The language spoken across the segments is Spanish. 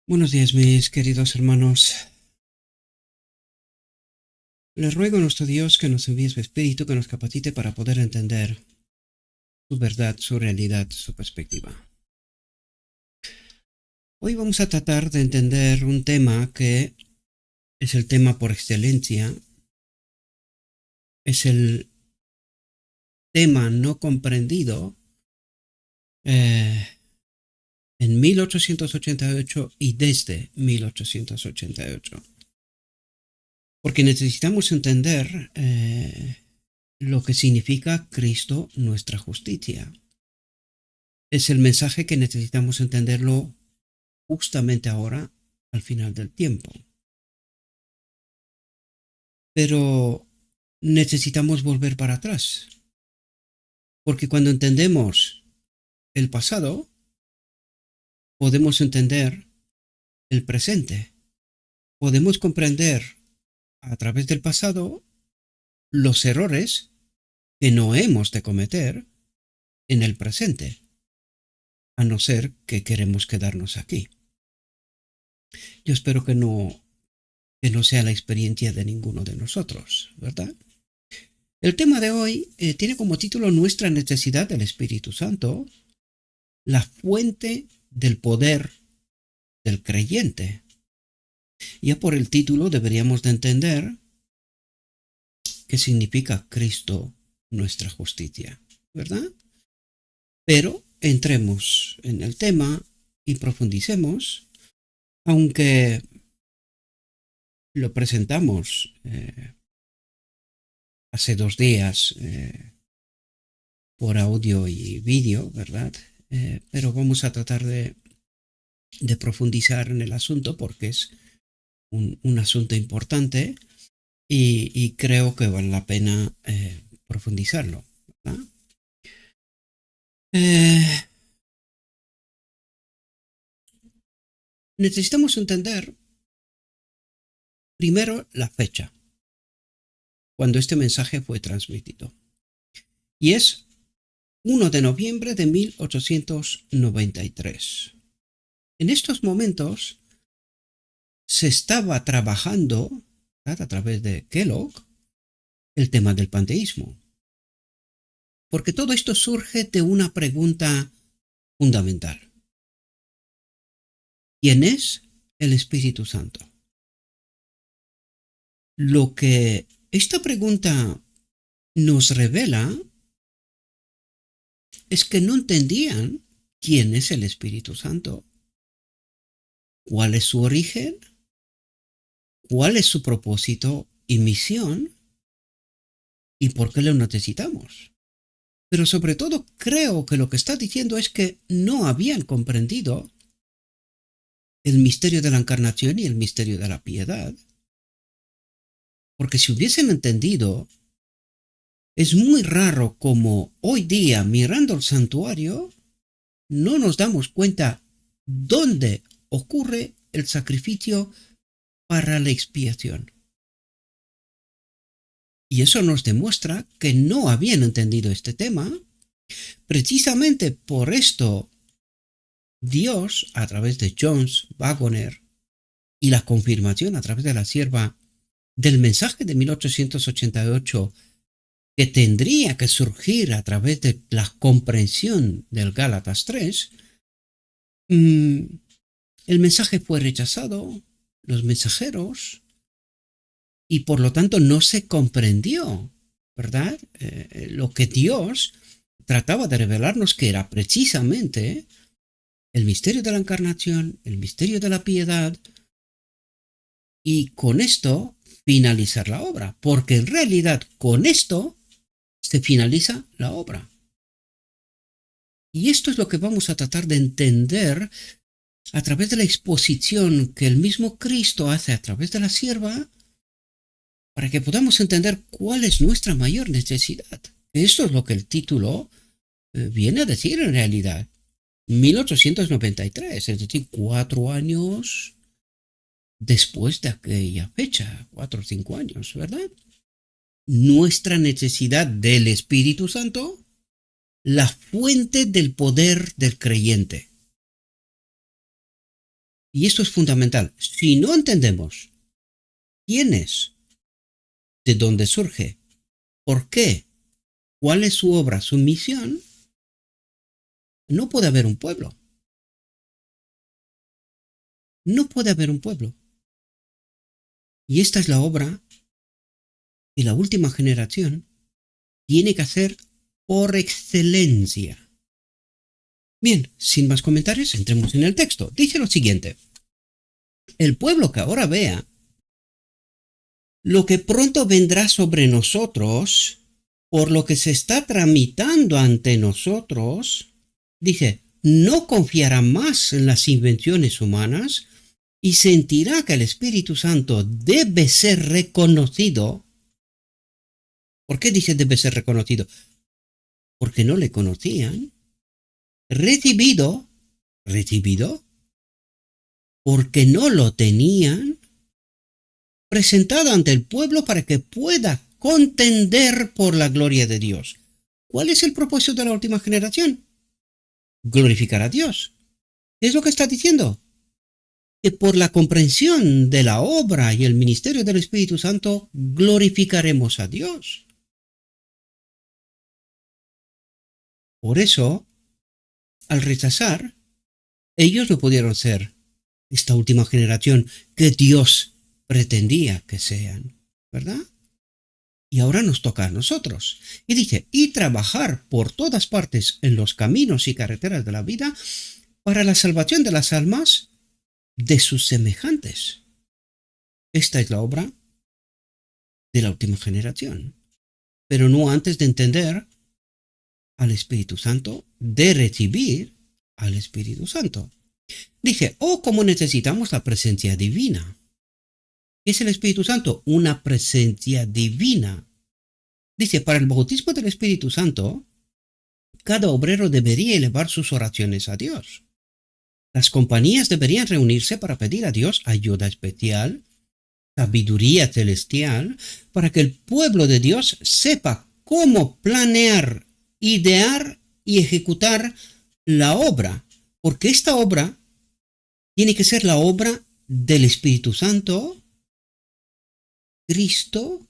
Buenos días, mis queridos hermanos. Les ruego a nuestro Dios que nos envíe su Espíritu, que nos capacite para poder entender su verdad, su realidad, su perspectiva. Hoy vamos a tratar de entender un tema que es el tema por excelencia, es el tema no comprendido en 1888 y desde 1888. Porque necesitamos entender lo que significa Cristo nuestra justicia. Es el mensaje que necesitamos entenderlo justamente ahora, al final del tiempo. Pero necesitamos volver para atrás, porque cuando entendemos el pasado, podemos entender el presente. Podemos comprender a través del pasado los errores que no hemos de cometer en el presente, a no ser que queremos quedarnos aquí. Yo espero que no sea la experiencia de ninguno de nosotros, ¿verdad? El tema de hoy tiene como título Nuestra necesidad del Espíritu Santo, la fuente del poder del creyente. Ya por el título deberíamos de entender qué significa Cristo nuestra justicia, ¿verdad? Pero entremos en el tema y profundicemos, aunque lo presentamos hace 2 días por audio y vídeo, ¿verdad? Pero vamos a tratar de profundizar en el asunto porque es un asunto importante y creo que vale la pena profundizarlo, ¿verdad? Necesitamos entender primero la fecha cuando este mensaje fue transmitido, y es 1 de noviembre de 1893. En estos momentos se estaba trabajando, ¿verdad?, a través de Kellogg, el tema del panteísmo. Porque todo esto surge de una pregunta fundamental. ¿Quién es el Espíritu Santo? Lo que esta pregunta nos revela es que no entendían quién es el Espíritu Santo, cuál es su origen, cuál es su propósito y misión y por qué lo necesitamos. Pero sobre todo creo que lo que está diciendo es que no habían comprendido el misterio de la encarnación y el misterio de la piedad. Porque si hubiesen entendido, es muy raro como hoy día, mirando el santuario, no nos damos cuenta dónde ocurre el sacrificio para la expiación. Y eso nos demuestra que no habían entendido este tema. Precisamente por esto, Dios, a través de Jones, Waggoner y la confirmación a través de la sierva del mensaje de 1888, que tendría que surgir a través de la comprensión del Gálatas 3, el mensaje fue rechazado, los mensajeros, y por lo tanto no se comprendió, ¿verdad? Lo que Dios trataba de revelarnos, que era precisamente el misterio de la encarnación, el misterio de la piedad, y con esto finalizar la obra, porque en realidad con esto se finaliza la obra. Y esto es lo que vamos a tratar de entender a través de la exposición que el mismo Cristo hace a través de la sierva, para que podamos entender cuál es nuestra mayor necesidad. Esto es lo que el título viene a decir en realidad. 1893, es decir, 4 años después de aquella fecha, 4 o 5 años, ¿verdad? Nuestra necesidad del Espíritu Santo, la fuente del poder del creyente. y esto es fundamental, si no entendemos quién es, de dónde surge, por qué, cuál es su obra, su misión, no puede haber un pueblo. No puede haber un pueblo. Y esta es la obra que la última generación tiene que hacer por excelencia. Bien, sin más comentarios, entremos en el texto. Dice lo siguiente: el pueblo que ahora vea lo que pronto vendrá sobre nosotros, por lo que se está tramitando ante nosotros, dice, no confiará más en las invenciones humanas y sentirá que el Espíritu Santo debe ser reconocido. ¿Por qué dice debe ser reconocido? Porque no le conocían. Recibido, porque no lo tenían. Presentado ante el pueblo para que pueda contender por la gloria de Dios. ¿Cuál es el propósito de la última generación? Glorificar a Dios. ¿Qué es lo que está diciendo? Que por la comprensión de la obra y el ministerio del Espíritu Santo glorificaremos a Dios. Por eso, al rechazar, ellos no pudieron ser esta última generación que Dios pretendía que sean, ¿verdad? Y ahora nos toca a nosotros. Y dice, y trabajar por todas partes en los caminos y carreteras de la vida para la salvación de las almas de sus semejantes. Esta es la obra de la última generación. Pero no antes de entender al Espíritu Santo, de recibir al Espíritu Santo. Dice, cómo necesitamos la presencia divina. ¿Qué es el Espíritu Santo? Una presencia divina. Dice, para el bautismo del Espíritu Santo, cada obrero debería elevar sus oraciones a Dios. Las compañías deberían reunirse para pedir a Dios ayuda especial, sabiduría celestial, para que el pueblo de Dios sepa cómo planear, idear y ejecutar la obra. Porque esta obra tiene que ser la obra del Espíritu Santo, Cristo,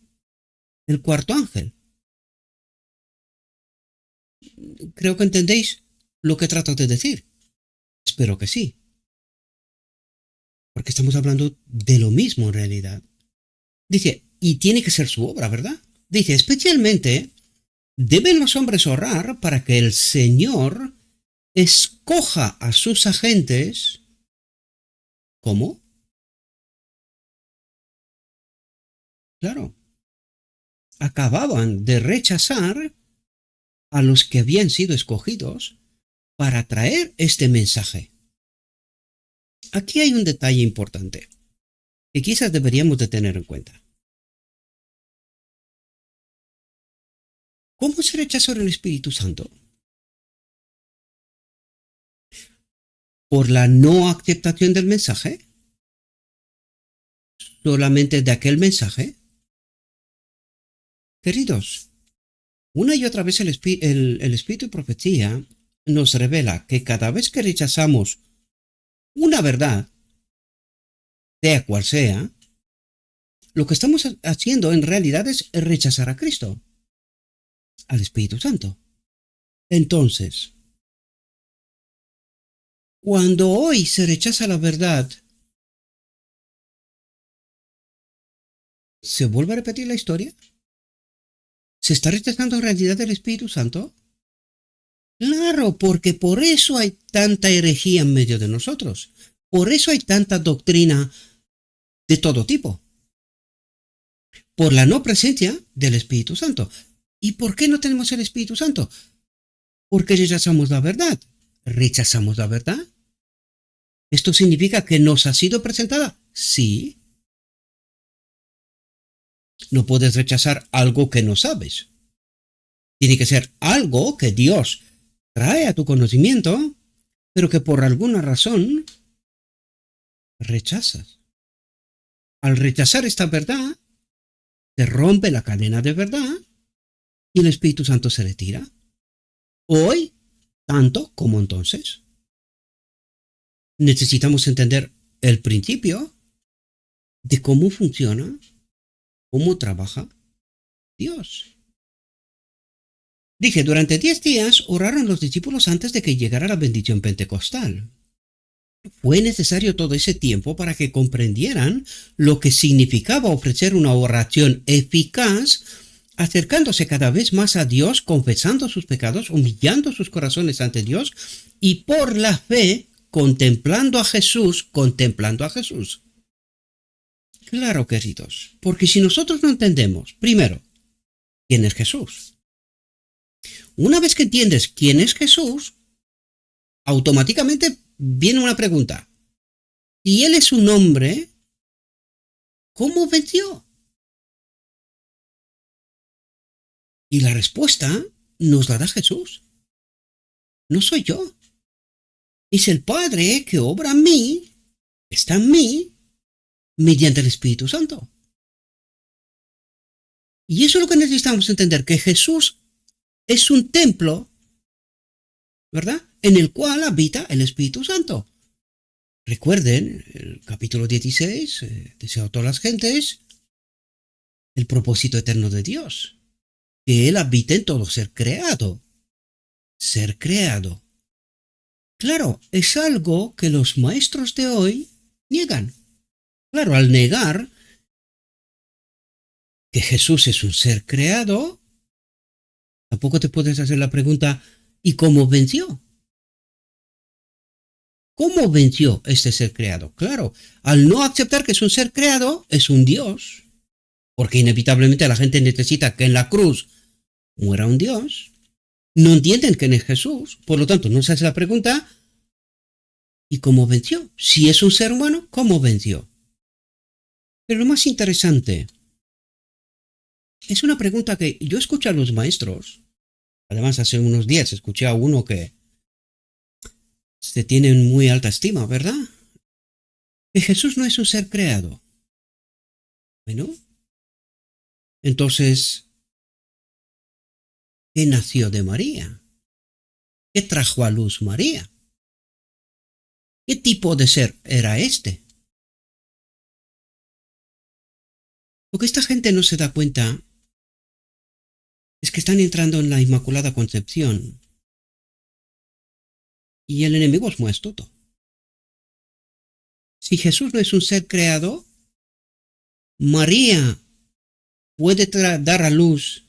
el cuarto ángel. Creo que entendéis lo que trato de decir. Espero que sí. Porque estamos hablando de lo mismo en realidad. Dice, y tiene que ser su obra, ¿verdad? Dice, especialmente, deben los hombres orar para que el Señor escoja a sus agentes. ¿Cómo? Claro. Acababan de rechazar a los que habían sido escogidos para traer este mensaje. Aquí hay un detalle importante que quizás deberíamos de tener en cuenta. ¿Cómo se rechazó el Espíritu Santo? ¿Por la no aceptación del mensaje? ¿Solamente de aquel mensaje? Queridos, una y otra vez el Espíritu y Profecía nos revela que cada vez que rechazamos una verdad, sea cual sea, lo que estamos haciendo en realidad es rechazar a Cristo, al Espíritu Santo. Entonces, cuando hoy se rechaza la verdad, ¿se vuelve a repetir la historia? ¿Se está rechazando en realidad el Espíritu Santo? Claro, porque por eso hay tanta herejía en medio de nosotros. Por eso hay tanta doctrina de todo tipo. Por la no presencia del Espíritu Santo. ¿Y por qué no tenemos el Espíritu Santo? Porque rechazamos la verdad. ¿Rechazamos la verdad? ¿Esto significa que nos ha sido presentada? Sí. No puedes rechazar algo que no sabes. Tiene que ser algo que Dios trae a tu conocimiento, pero que por alguna razón rechazas. Al rechazar esta verdad, se rompe la cadena de verdad y el Espíritu Santo se retira. Hoy, tanto como entonces. Necesitamos entender el principio de cómo funciona, cómo trabaja Dios. Dije, durante 10 días oraron los discípulos antes de que llegara la bendición pentecostal. Fue necesario todo ese tiempo para que comprendieran lo que significaba ofrecer una oración eficaz, acercándose cada vez más a Dios, confesando sus pecados, humillando sus corazones ante Dios y por la fe contemplando a Jesús. Claro, queridos, porque si nosotros no entendemos, primero, quién es Jesús. Una vez que entiendes quién es Jesús, automáticamente viene una pregunta. Si Él es un hombre, ¿cómo venció? Y la respuesta nos la da Jesús. No soy yo. Es el Padre que obra en mí, está en mí, mediante el Espíritu Santo. Y eso es lo que necesitamos entender, que Jesús es un templo, ¿verdad?, en el cual habita el Espíritu Santo. Recuerden el capítulo 16, deseo a todas las gentes, el propósito eterno de Dios, que Él habita en todo ser creado. Ser creado. Claro, es algo que los maestros de hoy niegan. Claro, al negar que Jesús es un ser creado, tampoco te puedes hacer la pregunta, ¿y cómo venció? ¿Cómo venció este ser creado? Claro, al no aceptar que es un ser creado, es un Dios, porque inevitablemente la gente necesita que en la cruz muera un Dios. No entienden quién es Jesús, por lo tanto no se hace la pregunta, ¿y cómo venció? Si es un ser humano, ¿cómo venció? Pero lo más interesante es una pregunta que yo escuché a los maestros. Además, hace unos días escuché a uno que se tiene en muy alta estima, ¿verdad? Que Jesús no es un ser creado. Bueno, entonces, ¿qué nació de María? ¿Qué trajo a luz María? ¿Qué tipo de ser era este? Lo que esta gente no se da cuenta es que están entrando en la Inmaculada Concepción. Y el enemigo es muy astuto. Si Jesús no es un ser creado, María puede dar a luz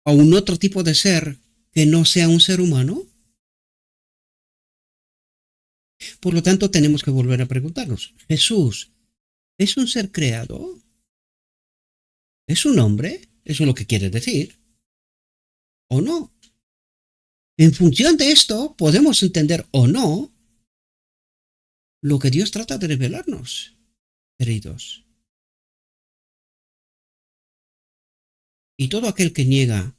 a un otro tipo de ser que no sea un ser humano. Por lo tanto, tenemos que volver a preguntarnos, ¿Jesús es un ser creado? ¿Es un hombre? ¿Eso es lo que quiere decir? ¿O no? En función de esto, podemos entender o no lo que Dios trata de revelarnos, queridos. Y todo aquel que niega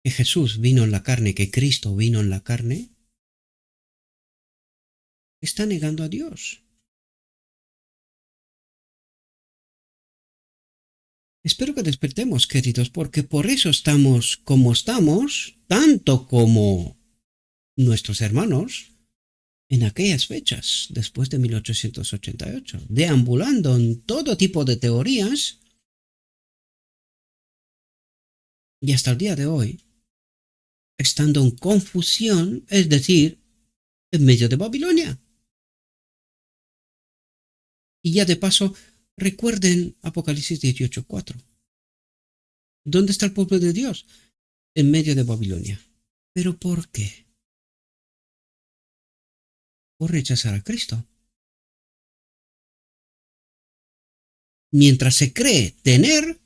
que Jesús vino en la carne, que Cristo vino en la carne, está negando a Dios. Espero que despertemos, queridos, porque por eso estamos como estamos, tanto como nuestros hermanos, en aquellas fechas, después de 1888, deambulando en todo tipo de teorías, y hasta el día de hoy, estando en confusión, es decir, en medio de Babilonia. Y ya de paso, recuerden Apocalipsis 18:4. ¿Dónde está el pueblo de Dios? En medio de Babilonia. ¿Pero por qué? Por rechazar a Cristo. Mientras se cree tener,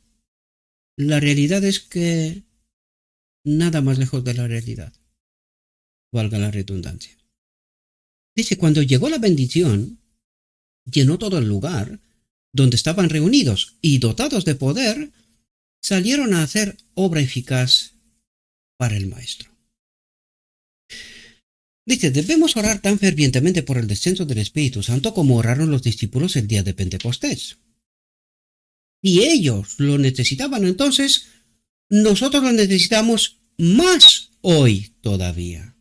la realidad es que nada más lejos de la realidad. Valga la redundancia. Dice, cuando llegó la bendición, llenó todo el lugar donde estaban reunidos y dotados de poder, salieron a hacer obra eficaz para el Maestro. Dice, debemos orar tan fervientemente por el descenso del Espíritu Santo como oraron los discípulos el día de Pentecostés. Si ellos lo necesitaban entonces, nosotros lo necesitamos más hoy todavía.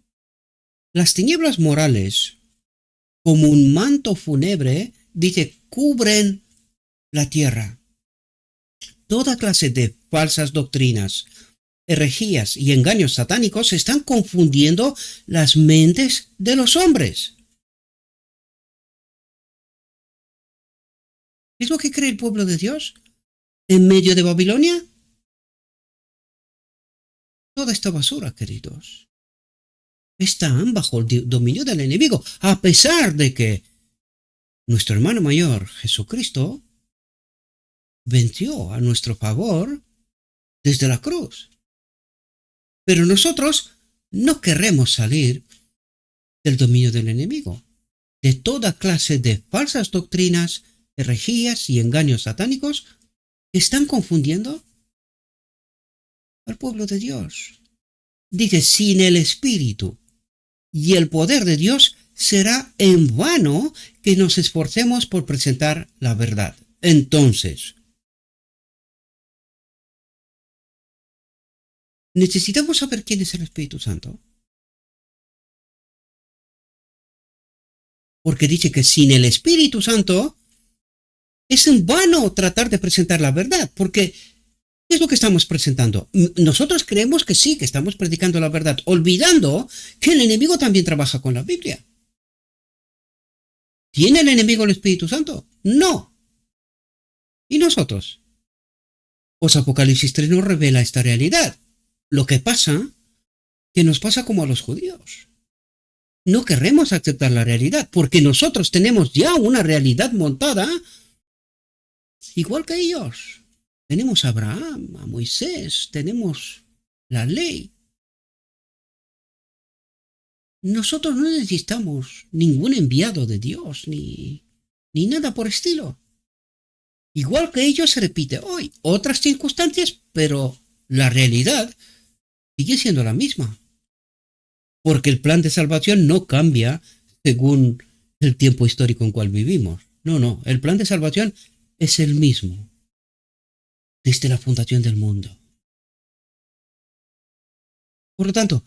Las tinieblas morales, como un manto fúnebre, dice, cubren la tierra. Toda clase de falsas doctrinas, herejías y engaños satánicos están confundiendo las mentes de los hombres. ¿Qué es lo que cree el pueblo de Dios en medio de Babilonia? Toda esta basura, queridos, están bajo el dominio del enemigo, a pesar de que nuestro hermano mayor, Jesucristo, venció a nuestro favor desde la cruz. Pero nosotros no queremos salir del dominio del enemigo, de toda clase de falsas doctrinas, herejías y engaños satánicos que están confundiendo al pueblo de Dios. Dice, sin el Espíritu y el poder de Dios será en vano que nos esforcemos por presentar la verdad. Entonces, necesitamos saber quién es el Espíritu Santo. Porque dice que sin el Espíritu Santo es en vano tratar de presentar la verdad. Porque, ¿qué es lo que estamos presentando? Nosotros creemos que sí, que estamos predicando la verdad, olvidando que el enemigo también trabaja con la Biblia. ¿Tiene el enemigo el Espíritu Santo? No. ¿Y nosotros? Pues Apocalipsis 3 nos revela esta realidad. Lo que pasa, que nos pasa como a los judíos. No queremos aceptar la realidad, porque nosotros tenemos ya una realidad montada, igual que ellos. Tenemos a Abraham, a Moisés, tenemos la ley. Nosotros no necesitamos ningún enviado de Dios, ni nada por estilo. Igual que ellos se repite hoy, otras circunstancias, pero la realidad sigue siendo la misma. Porque el plan de salvación no cambia según el tiempo histórico en cual vivimos. No, el plan de salvación es el mismo desde la fundación del mundo. Por lo tanto,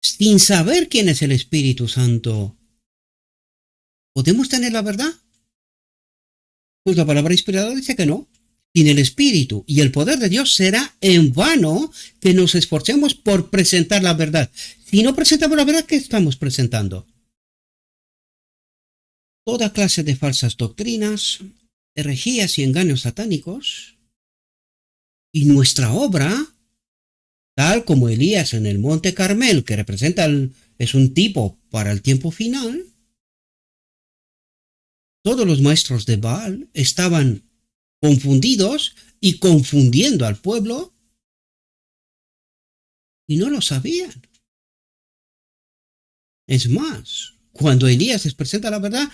sin saber quién es el Espíritu Santo, ¿podemos tener la verdad? Pues la palabra inspirada dice que no. Sin el Espíritu y el poder de Dios será en vano que nos esforcemos por presentar la verdad. Si no presentamos la verdad, ¿qué estamos presentando? Toda clase de falsas doctrinas, herejías y engaños satánicos. Y nuestra obra, tal como Elías en el Monte Carmel, que es un tipo para el tiempo final, todos los maestros de Baal estaban confundidos y confundiendo al pueblo y no lo sabían. Es más, cuando Elías les presenta la verdad,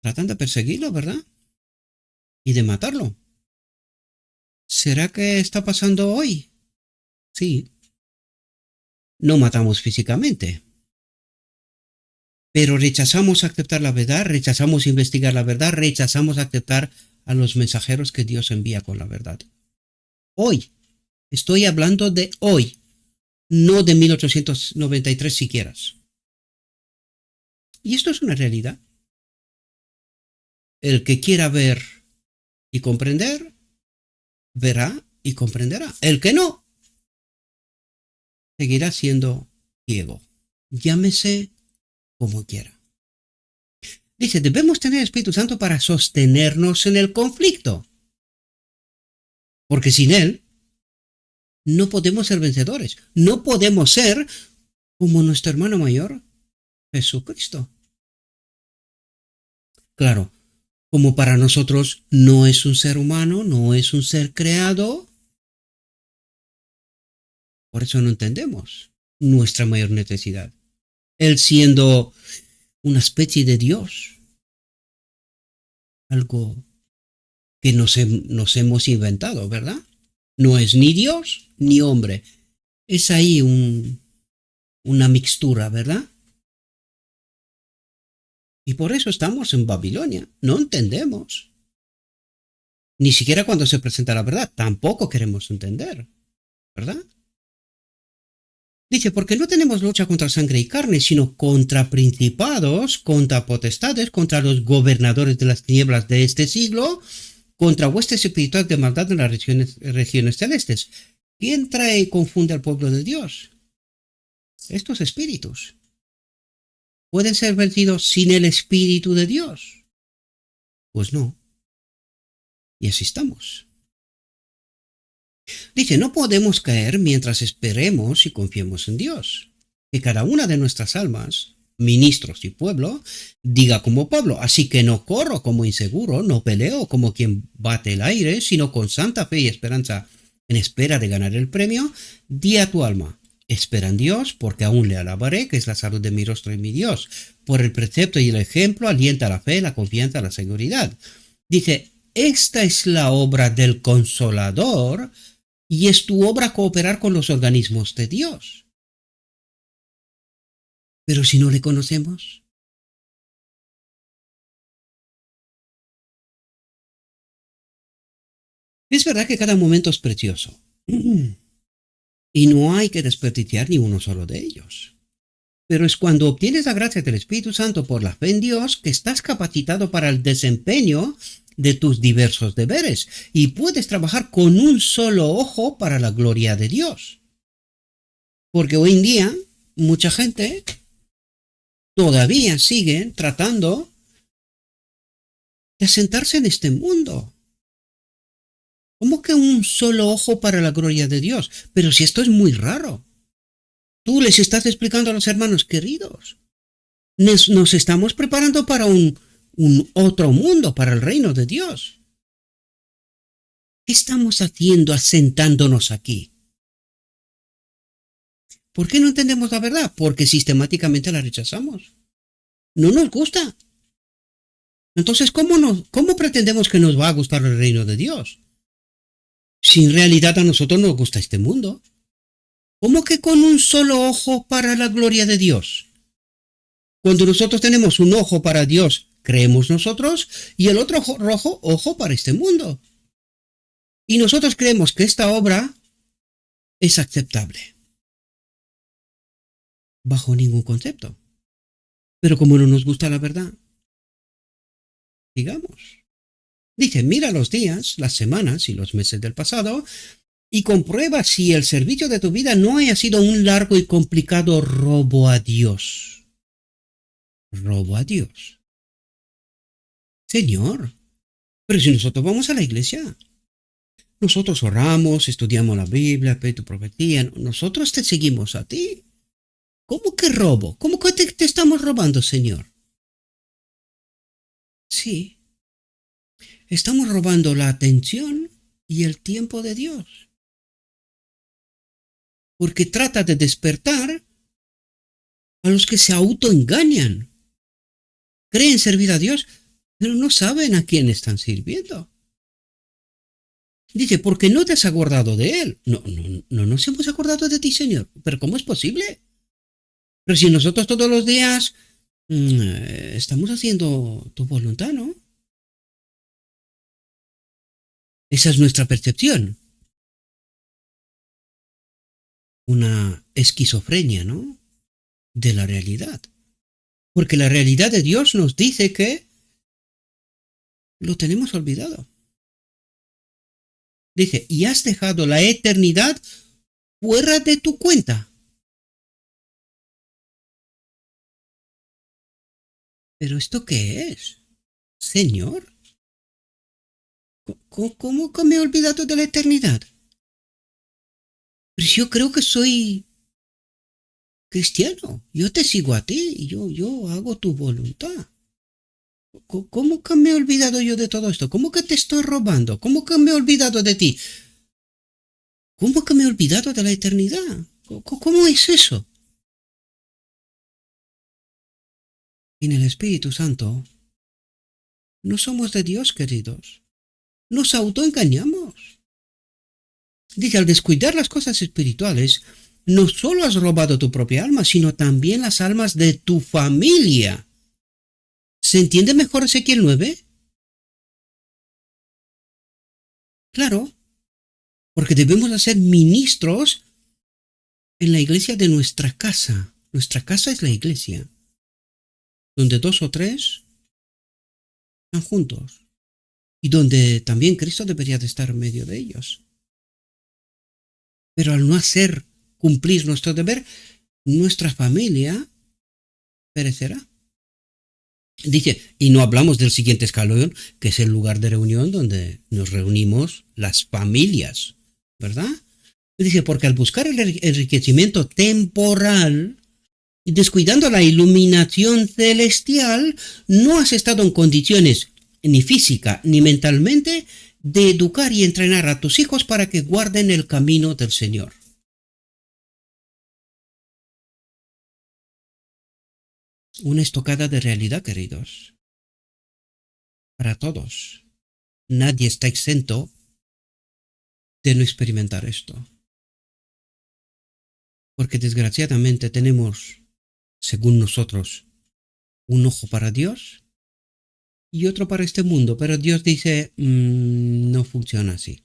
tratan de perseguirlo, ¿verdad? Y de matarlo. ¿Será que está pasando hoy? Sí. No matamos físicamente, pero rechazamos aceptar la verdad, rechazamos investigar la verdad, rechazamos aceptar a los mensajeros que Dios envía con la verdad. Hoy, estoy hablando de hoy, no de 1893 siquiera. Y esto es una realidad. El que quiera ver y comprender, verá y comprenderá. El que no, seguirá siendo ciego. Llámese como quiera. Dice, debemos tener el Espíritu Santo para sostenernos en el conflicto. Porque sin Él, no podemos ser vencedores. No podemos ser como nuestro hermano mayor, Jesucristo. Claro, como para nosotros no es un ser humano, no es un ser creado, por eso no entendemos nuestra mayor necesidad. Él siendo una especie de Dios, algo que nos hemos inventado, ¿verdad? No es ni Dios ni hombre. Es ahí una mixtura, ¿verdad? Y por eso estamos en Babilonia. No entendemos. Ni siquiera cuando se presenta la verdad. Tampoco queremos entender, ¿verdad? Dice, porque no tenemos lucha contra sangre y carne, sino contra principados, contra potestades, contra los gobernadores de las tinieblas de este siglo, contra huestes espirituales de maldad en las regiones celestes. ¿Quién trae y confunde al pueblo de Dios? Estos espíritus. ¿Pueden ser vencidos sin el Espíritu de Dios? Pues no. Y así estamos. Dice, no podemos caer mientras esperemos y confiemos en Dios. Que cada una de nuestras almas, ministros y pueblo, diga como Pablo, así que no corro como inseguro, no peleo como quien bate el aire, sino con santa fe y esperanza, en espera de ganar el premio, di a tu alma, espera en Dios, porque aún le alabaré, que es la salud de mi rostro y mi Dios. Por el precepto y el ejemplo alienta la fe, la confianza, la seguridad. Dice, esta es la obra del Consolador, y es tu obra cooperar con los organismos de Dios. Pero si no le conocemos, es verdad que cada momento es precioso. Y no hay que desperdiciar ni uno solo de ellos. Pero es cuando obtienes la gracia del Espíritu Santo por la fe en Dios que estás capacitado para el desempeño de tus diversos deberes y puedes trabajar con un solo ojo para la gloria de Dios. Porque hoy en día mucha gente todavía sigue tratando de asentarse en este mundo. ¿Cómo que un solo ojo para la gloria de Dios? Pero si esto es muy raro. Tú les estás explicando a los hermanos queridos. Nos estamos preparando para un otro mundo, para el reino de Dios. ¿Qué estamos haciendo asentándonos aquí? ¿Por qué no entendemos la verdad? Porque sistemáticamente la rechazamos. No nos gusta. Entonces, ¿cómo pretendemos que nos va a gustar el reino de Dios? Si en realidad a nosotros nos gusta este mundo. ¿Cómo que con un solo ojo para la gloria de Dios? Cuando nosotros tenemos un ojo para Dios, creemos nosotros, y el otro ojo para este mundo. Y nosotros creemos que esta obra es aceptable. Bajo ningún concepto. Pero como no nos gusta la verdad, digamos. Dice, mira los días, las semanas y los meses del pasado y comprueba si el servicio de tu vida no haya sido un largo y complicado robo a Dios. Robo a Dios. Señor, pero si nosotros vamos a la iglesia, nosotros oramos, estudiamos la Biblia, tu profecía, nosotros te seguimos a ti. ¿Cómo que robo? ¿Cómo que te estamos robando, Señor? Sí, estamos robando la atención y el tiempo de Dios. Porque trata de despertar a los que se autoengañan. Creen servir a Dios, pero no saben a quién están sirviendo. Dice, porque no te has acordado de Él. No nos hemos acordado de ti, Señor. ¿Pero cómo es posible? Pero si nosotros todos los días estamos haciendo tu voluntad, ¿no? Esa es nuestra percepción. Una esquizofrenia, ¿no? De la realidad. Porque la realidad de Dios nos dice que lo tenemos olvidado. Dice, y has dejado la eternidad fuera de tu cuenta. ¿Pero esto qué es? Señor, ¿cómo que me he olvidado de la eternidad? Pues yo creo que soy cristiano. Yo te sigo a ti y yo hago tu voluntad. ¿Cómo que me he olvidado yo de todo esto? ¿Cómo que te estoy robando? ¿Cómo que me he olvidado de ti? ¿Cómo que me he olvidado de la eternidad? ¿Cómo es eso? En el Espíritu Santo no somos de Dios, queridos. Nos autoengañamos. Dice, al descuidar las cosas espirituales, no solo has robado tu propia alma, sino también las almas de tu familia. ¿Se entiende mejor Ezequiel 9? Claro, porque debemos de ser ministros en la iglesia de nuestra casa. Nuestra casa es la iglesia, donde 2 o 3 están juntos y donde también Cristo debería de estar en medio de ellos. Pero al no hacer cumplir nuestro deber, nuestra familia perecerá. Dice, y no hablamos del siguiente escalón, que es el lugar de reunión donde nos reunimos las familias, ¿verdad? Dice, porque al buscar el enriquecimiento temporal, descuidando la iluminación celestial, no has estado en condiciones, ni física ni mentalmente, de educar y entrenar a tus hijos para que guarden el camino del Señor. Una estocada de realidad, queridos, para todos. Nadie está exento de no experimentar esto. Porque desgraciadamente tenemos, según nosotros, un ojo para Dios y otro para este mundo, pero Dios dice, no funciona así.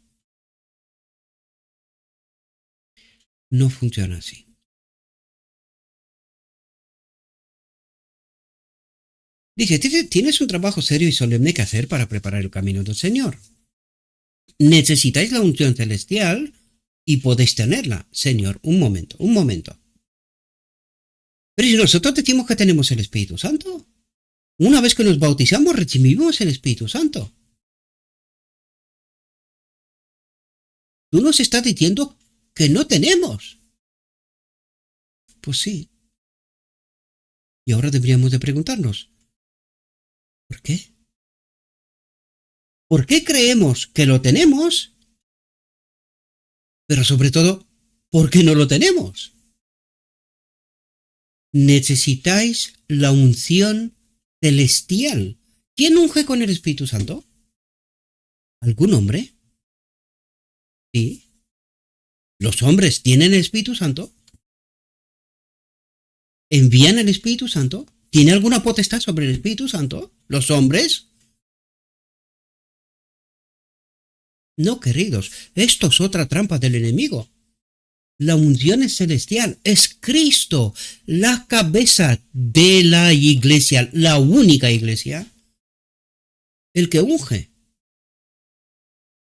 No funciona así. Dice, tienes un trabajo serio y solemne que hacer para preparar el camino del Señor. Necesitáis la unción celestial y podéis tenerla. Señor, un momento. Pero si nosotros decimos que tenemos el Espíritu Santo, una vez que nos bautizamos recibimos el Espíritu Santo. Tú nos estás diciendo que no tenemos. Pues sí. Y ahora deberíamos de preguntarnos, ¿por qué? ¿Por qué creemos que lo tenemos? Pero sobre todo, ¿por qué no lo tenemos? Necesitáis la unción celestial. ¿Quién unge con el Espíritu Santo? ¿Algún hombre? Sí. ¿Los hombres tienen el Espíritu Santo? ¿Envían el Espíritu Santo? ¿Tiene alguna potestad sobre el Espíritu Santo? ¿Los hombres? No, queridos, esto es otra trampa del enemigo. La unción es celestial, es Cristo, la cabeza de la iglesia, la única iglesia, el que unge.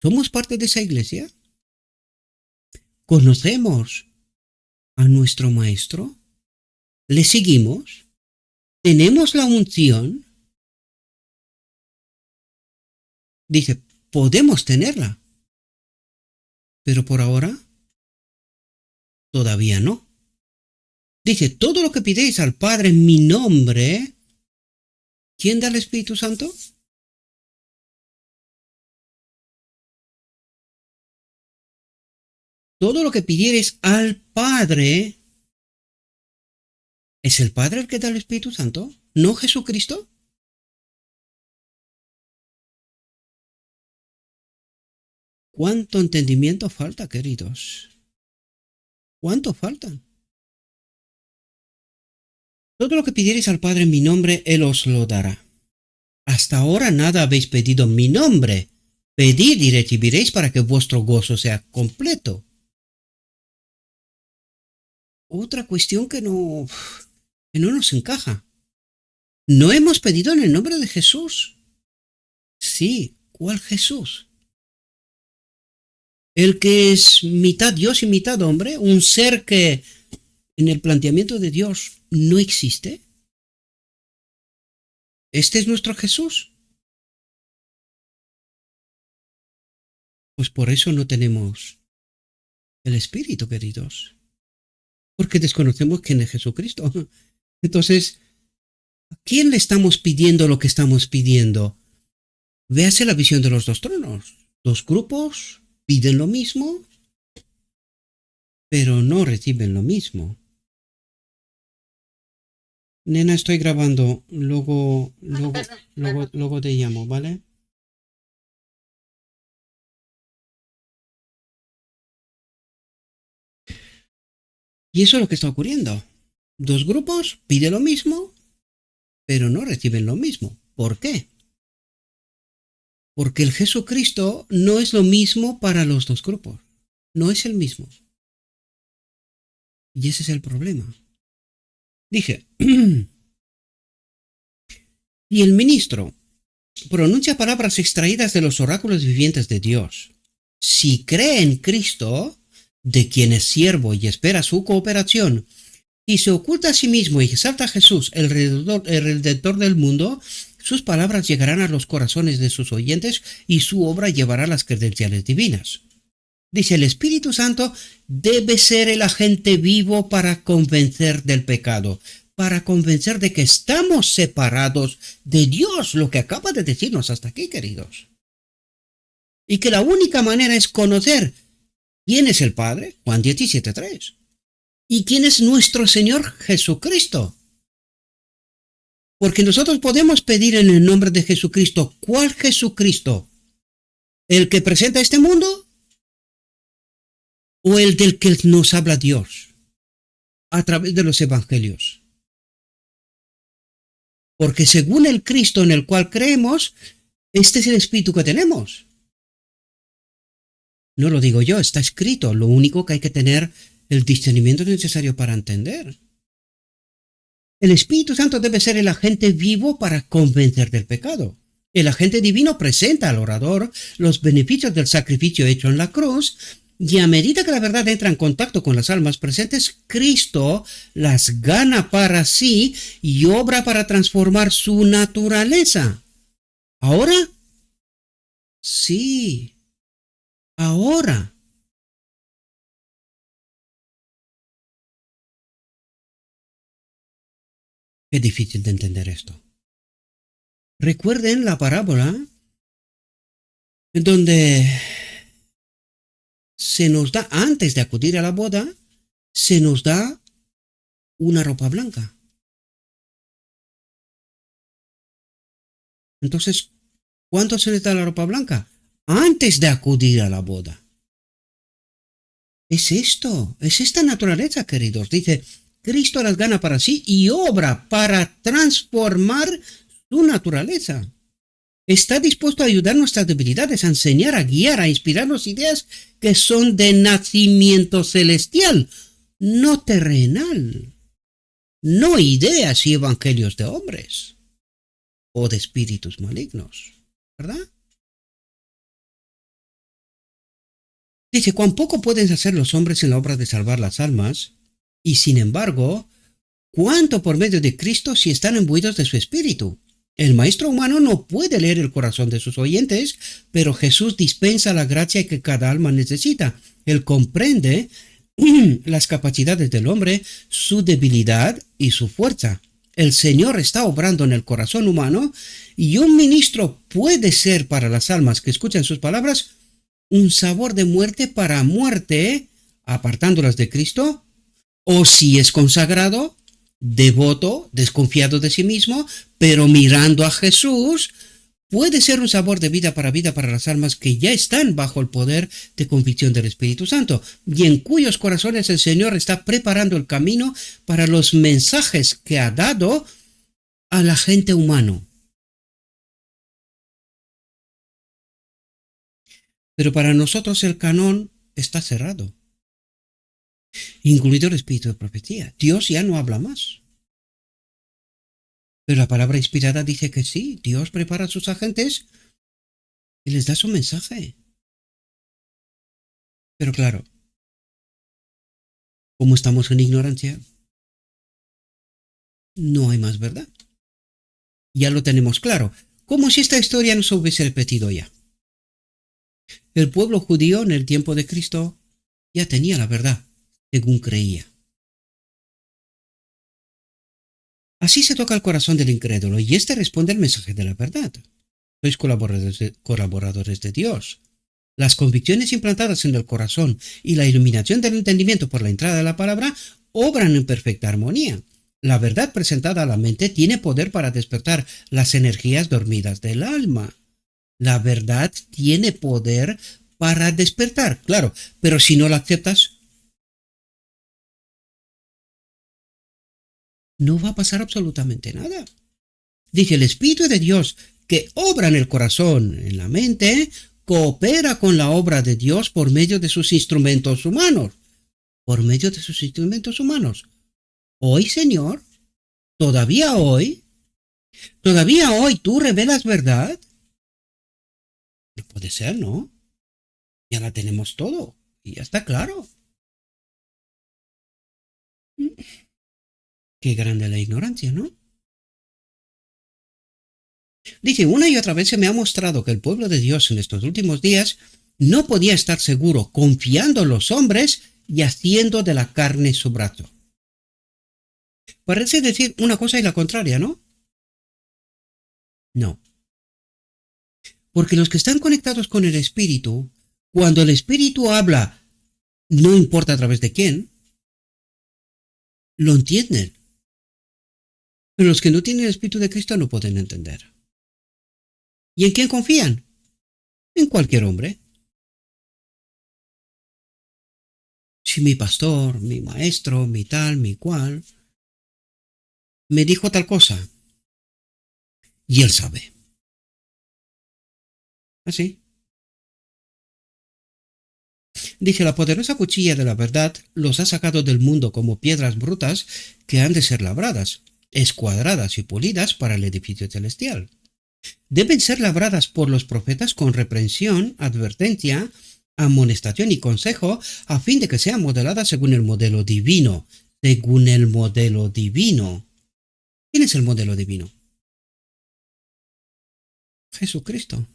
¿Somos parte de esa iglesia? ¿Conocemos a nuestro Maestro? ¿Le seguimos? ¿Tenemos la unción? Dice, podemos tenerla, pero por ahora todavía no. Dice, todo lo que pidéis al Padre en mi nombre, ¿quién da el Espíritu Santo? Todo lo que pidierais al Padre, ¿es el Padre el que da el Espíritu Santo? ¿No Jesucristo? ¿Cuánto entendimiento falta, queridos? ¿Cuánto falta? Todo lo que pidierais al Padre en mi nombre, Él os lo dará. Hasta ahora nada habéis pedido en mi nombre. Pedid y recibiréis para que vuestro gozo sea completo. Otra cuestión que no nos encaja. ¿No hemos pedido en el nombre de Jesús? Sí, ¿cuál Jesús? El que es mitad Dios y mitad hombre, un ser que en el planteamiento de Dios no existe. ¿Este es nuestro Jesús? Pues por eso no tenemos el Espíritu, queridos. Porque desconocemos quién es Jesucristo. Entonces, ¿a quién le estamos pidiendo lo que estamos pidiendo? Véase la visión de los dos tronos. Dos grupos piden lo mismo, pero no reciben lo mismo. Nena, estoy grabando. Luego te llamo, ¿vale? Y eso es lo que está ocurriendo. Dos grupos piden lo mismo, pero no reciben lo mismo. ¿Por qué? Porque el Jesucristo no es lo mismo para los dos grupos. No es el mismo. Y ese es el problema. Dije, y el ministro pronuncia palabras extraídas de los oráculos vivientes de Dios. Si cree en Cristo, de quien es siervo y espera su cooperación, y se oculta a sí mismo y exalta a Jesús, el Redentor del mundo, sus palabras llegarán a los corazones de sus oyentes y su obra llevará las credenciales divinas. Dice, el Espíritu Santo debe ser el agente vivo para convencer del pecado, para convencer de que estamos separados de Dios, lo que acaba de decirnos hasta aquí, queridos. Y que la única manera es conocer quién es el Padre, Juan 17:3, y quién es nuestro Señor Jesucristo. Porque nosotros podemos pedir en el nombre de Jesucristo. ¿Cuál Jesucristo? ¿El que presenta este mundo? ¿O el del que nos habla Dios a través de los evangelios? Porque según el Cristo en el cual creemos, este es el espíritu que tenemos. No lo digo yo, está escrito. Lo único que hay que tener el discernimiento necesario para entender. El Espíritu Santo debe ser el agente vivo para convencer del pecado. El agente divino presenta al orador los beneficios del sacrificio hecho en la cruz, y a medida que la verdad entra en contacto con las almas presentes, Cristo las gana para sí y obra para transformar su naturaleza. ¿Ahora? Sí, ahora. Qué difícil de entender esto. Recuerden la parábola en donde se nos da, antes de acudir a la boda, se nos da una ropa blanca. Entonces, ¿cuándo se les da la ropa blanca? Antes de acudir a la boda. Es esto, es esta naturaleza, queridos. Dice, Cristo las gana para sí y obra para transformar su naturaleza. Está dispuesto a ayudar nuestras debilidades, a enseñar, a guiar, a inspirarnos ideas que son de nacimiento celestial, no terrenal. No ideas y evangelios de hombres o de espíritus malignos, ¿verdad? Dice, cuán poco pueden hacer los hombres en la obra de salvar las almas, y sin embargo, cuánto por medio de Cristo si están imbuidos de su espíritu. El maestro humano no puede leer el corazón de sus oyentes, pero Jesús dispensa la gracia que cada alma necesita. Él comprende las capacidades del hombre, su debilidad y su fuerza. El Señor está obrando en el corazón humano y un ministro puede ser para las almas que escuchan sus palabras un sabor de muerte para muerte, apartándolas de Cristo, o si es consagrado, devoto, desconfiado de sí mismo, pero mirando a Jesús, puede ser un sabor de vida para las almas que ya están bajo el poder de convicción del Espíritu Santo y en cuyos corazones el Señor está preparando el camino para los mensajes que ha dado a la gente humano. Pero para nosotros el canon está cerrado, incluido el espíritu de profecía. Dios ya no habla más. Pero la palabra inspirada dice que sí, Dios prepara a sus agentes y les da su mensaje. Pero claro, como estamos en ignorancia, no hay más verdad. Ya lo tenemos claro, como si esta historia no se hubiese repetido ya. El pueblo judío en el tiempo de Cristo ya tenía la verdad, según creía. Así se toca el corazón del incrédulo y éste responde al mensaje de la verdad. Sois colaboradores de Dios. Las convicciones implantadas en el corazón y la iluminación del entendimiento por la entrada de la palabra obran en perfecta armonía. La verdad presentada a la mente tiene poder para despertar las energías dormidas del alma. La verdad tiene poder para despertar, claro, pero si no la aceptas, no va a pasar absolutamente nada. Dice, el Espíritu de Dios que obra en el corazón, en la mente, coopera con la obra de Dios por medio de sus instrumentos humanos. por medio de sus instrumentos humanos. Hoy, Señor, todavía hoy, tú revelas verdad. No puede ser, ¿no? Ya la tenemos todo y ya está claro. Qué grande la ignorancia, ¿no? Dice, una y otra vez se me ha mostrado que el pueblo de Dios en estos últimos días no podía estar seguro confiando en los hombres y haciendo de la carne su brazo. Parece decir una cosa y la contraria, ¿no? No. Porque los que están conectados con el Espíritu, cuando el Espíritu habla, no importa a través de quién, lo entienden. Pero los que no tienen el Espíritu de Cristo no pueden entender. ¿Y en quién confían? En cualquier hombre. Si mi pastor, mi maestro, mi tal, mi cual, me dijo tal cosa, y él sabe. Así. Dice, la poderosa cuchilla de la verdad los ha sacado del mundo como piedras brutas que han de ser labradas, escuadradas y pulidas para el edificio celestial. Deben ser labradas por los profetas con reprensión, advertencia, amonestación y consejo, a fin de que sean modeladas según el modelo divino. Según el modelo divino. ¿Quién es el modelo divino? Jesucristo.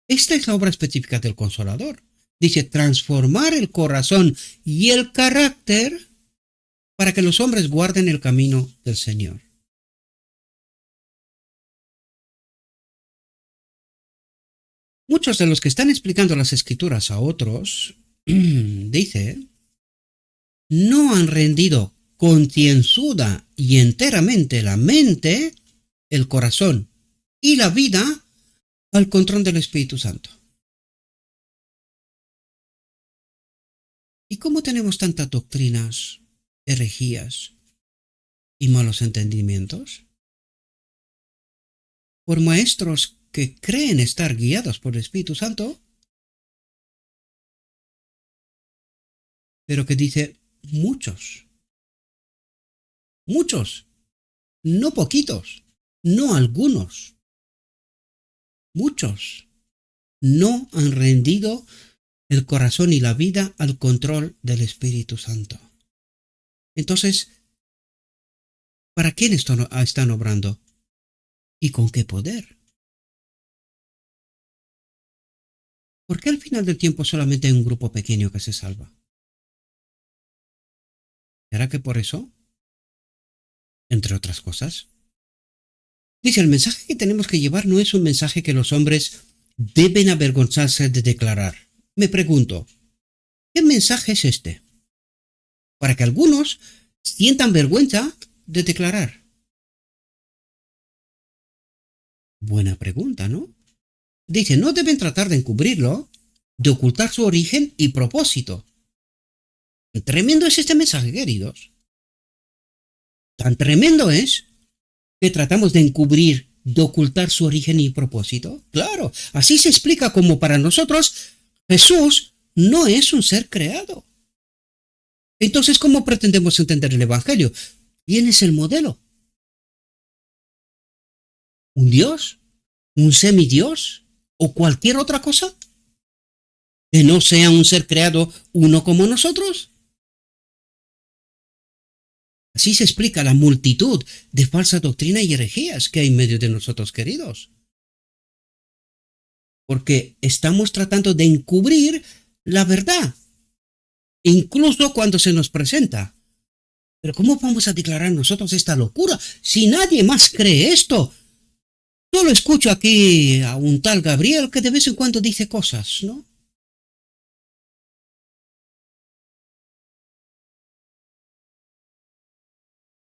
Esta es la obra específica del Consolador. Dice, transformar el corazón y el carácter para que los hombres guarden el camino del Señor. Muchos de los que están explicando las Escrituras a otros, dice, no han rendido concienzuda y enteramente la mente, el corazón y la vida al control del Espíritu Santo. ¿Y cómo tenemos tantas doctrinas, herejías y malos entendimientos? Por maestros que creen estar guiados por el Espíritu Santo, pero que dice muchos, no poquitos, no algunos, muchos no han rendido el corazón y la vida al control del Espíritu Santo. Entonces, ¿para quién están obrando? ¿Y con qué poder? ¿Por qué al final del tiempo solamente hay un grupo pequeño que se salva? ¿Será que por eso? Entre otras cosas. Dice, el mensaje que tenemos que llevar no es un mensaje que los hombres deben avergonzarse de declarar. Me pregunto, ¿qué mensaje es este? Para que algunos sientan vergüenza de declarar. Buena pregunta, ¿no? Dice, no deben tratar de encubrirlo, de ocultar su origen y propósito. Tremendo es este mensaje, queridos. Tan tremendo es que tratamos de encubrir, de ocultar su origen y propósito. Claro, así se explica como para nosotros Jesús no es un ser creado. Entonces, ¿cómo pretendemos entender el Evangelio? ¿Quién es el modelo? ¿Un Dios? ¿Un semidios? ¿O cualquier otra cosa? ¿Que no sea un ser creado uno como nosotros? Así se explica la multitud de falsa doctrina y herejías que hay en medio de nosotros, queridos. Porque estamos tratando de encubrir la verdad, incluso cuando se nos presenta. Pero ¿cómo vamos a declarar nosotros esta locura si nadie más cree esto? Solo escucho aquí a un tal Gabriel que de vez en cuando dice cosas, ¿no?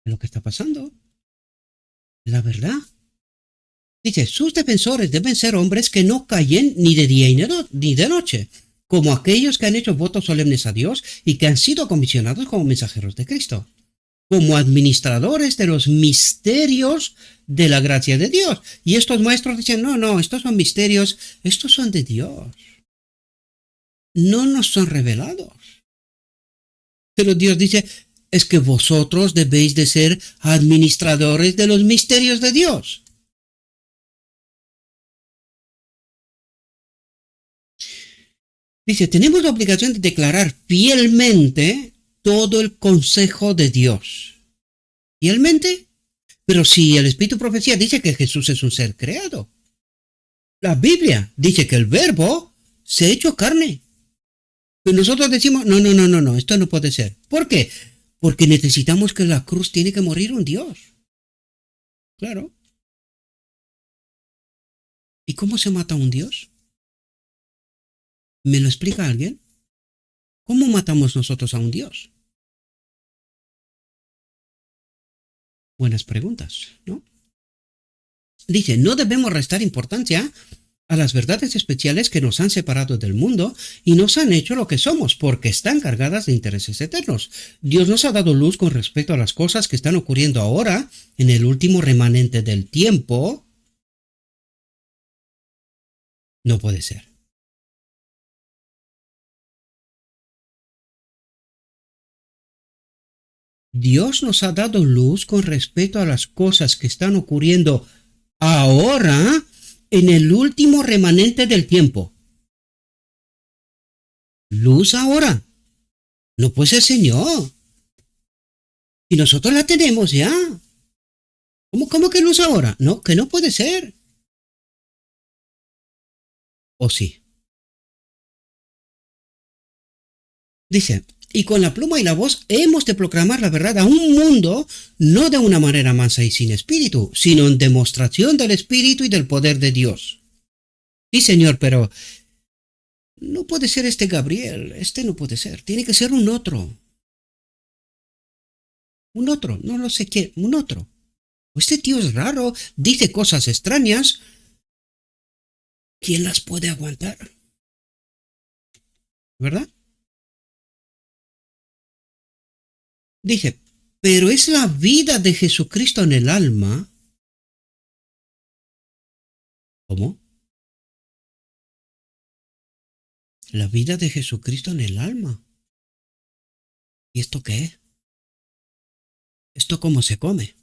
Lo que está pasando. La verdad. Dice, sus defensores deben ser hombres que no callen ni de día ni de noche, como aquellos que han hecho votos solemnes a Dios y que han sido comisionados como mensajeros de Cristo, como administradores de los misterios de la gracia de Dios. Y estos maestros dicen, no, estos son misterios, estos son de Dios. No nos son revelados. Pero Dios dice, es que vosotros debéis de ser administradores de los misterios de Dios. Dice, tenemos la obligación de declarar fielmente todo el consejo de Dios. ¿Fielmente? Pero si el Espíritu Profecía dice que Jesús es un ser creado. La Biblia dice que el Verbo se ha hecho carne. Pero nosotros decimos, no, esto no puede ser. ¿Por qué? Porque necesitamos que en la cruz tiene que morir un Dios. Claro. ¿Y cómo se mata un Dios? ¿Me lo explica alguien? ¿Cómo matamos nosotros a un Dios? Buenas preguntas, ¿no? Dice, no debemos restar importancia a las verdades especiales que nos han separado del mundo y nos han hecho lo que somos, porque están cargadas de intereses eternos. Dios nos ha dado luz con respecto a las cosas que están ocurriendo ahora, en el último remanente del tiempo. No puede ser. Dios nos ha dado luz con respecto a las cosas que están ocurriendo ahora en el último remanente del tiempo. Luz ahora. No puede ser, Señor. Y nosotros la tenemos ya. ¿Cómo que luz ahora? No, que no puede ser. ¿O sí? Dice, y con la pluma y la voz hemos de proclamar la verdad a un mundo, no de una manera mansa y sin espíritu, sino en demostración del espíritu y del poder de Dios. Sí, Señor, pero no puede ser este Gabriel, este no puede ser, tiene que ser un otro. Un otro, no lo sé quién, un otro. Este tío es raro, dice cosas extrañas. ¿Quién las puede aguantar? ¿Verdad? Dice, pero es la vida de Jesucristo en el alma. ¿Cómo? La vida de Jesucristo en el alma. ¿Y esto qué es? ¿Esto cómo se come?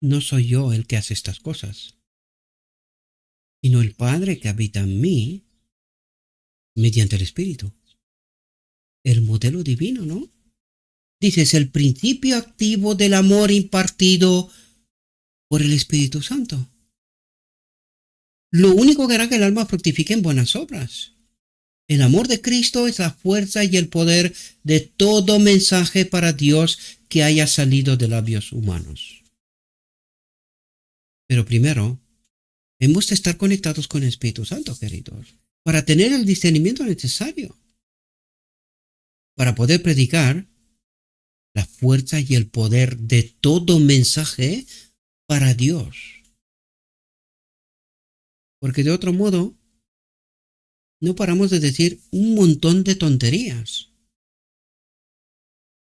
No soy yo el que hace estas cosas, sino el Padre que habita en mí mediante el Espíritu. El modelo divino, ¿no? Dice, es el principio activo del amor impartido por el Espíritu Santo. Lo único que hará que el alma fructifique en buenas obras. El amor de Cristo es la fuerza y el poder de todo mensaje para Dios que haya salido de labios humanos. Pero primero, hemos de estar conectados con el Espíritu Santo, queridos, para tener el discernimiento necesario, para poder predicar la fuerza y el poder de todo mensaje para Dios. Porque de otro modo, no paramos de decir un montón de tonterías.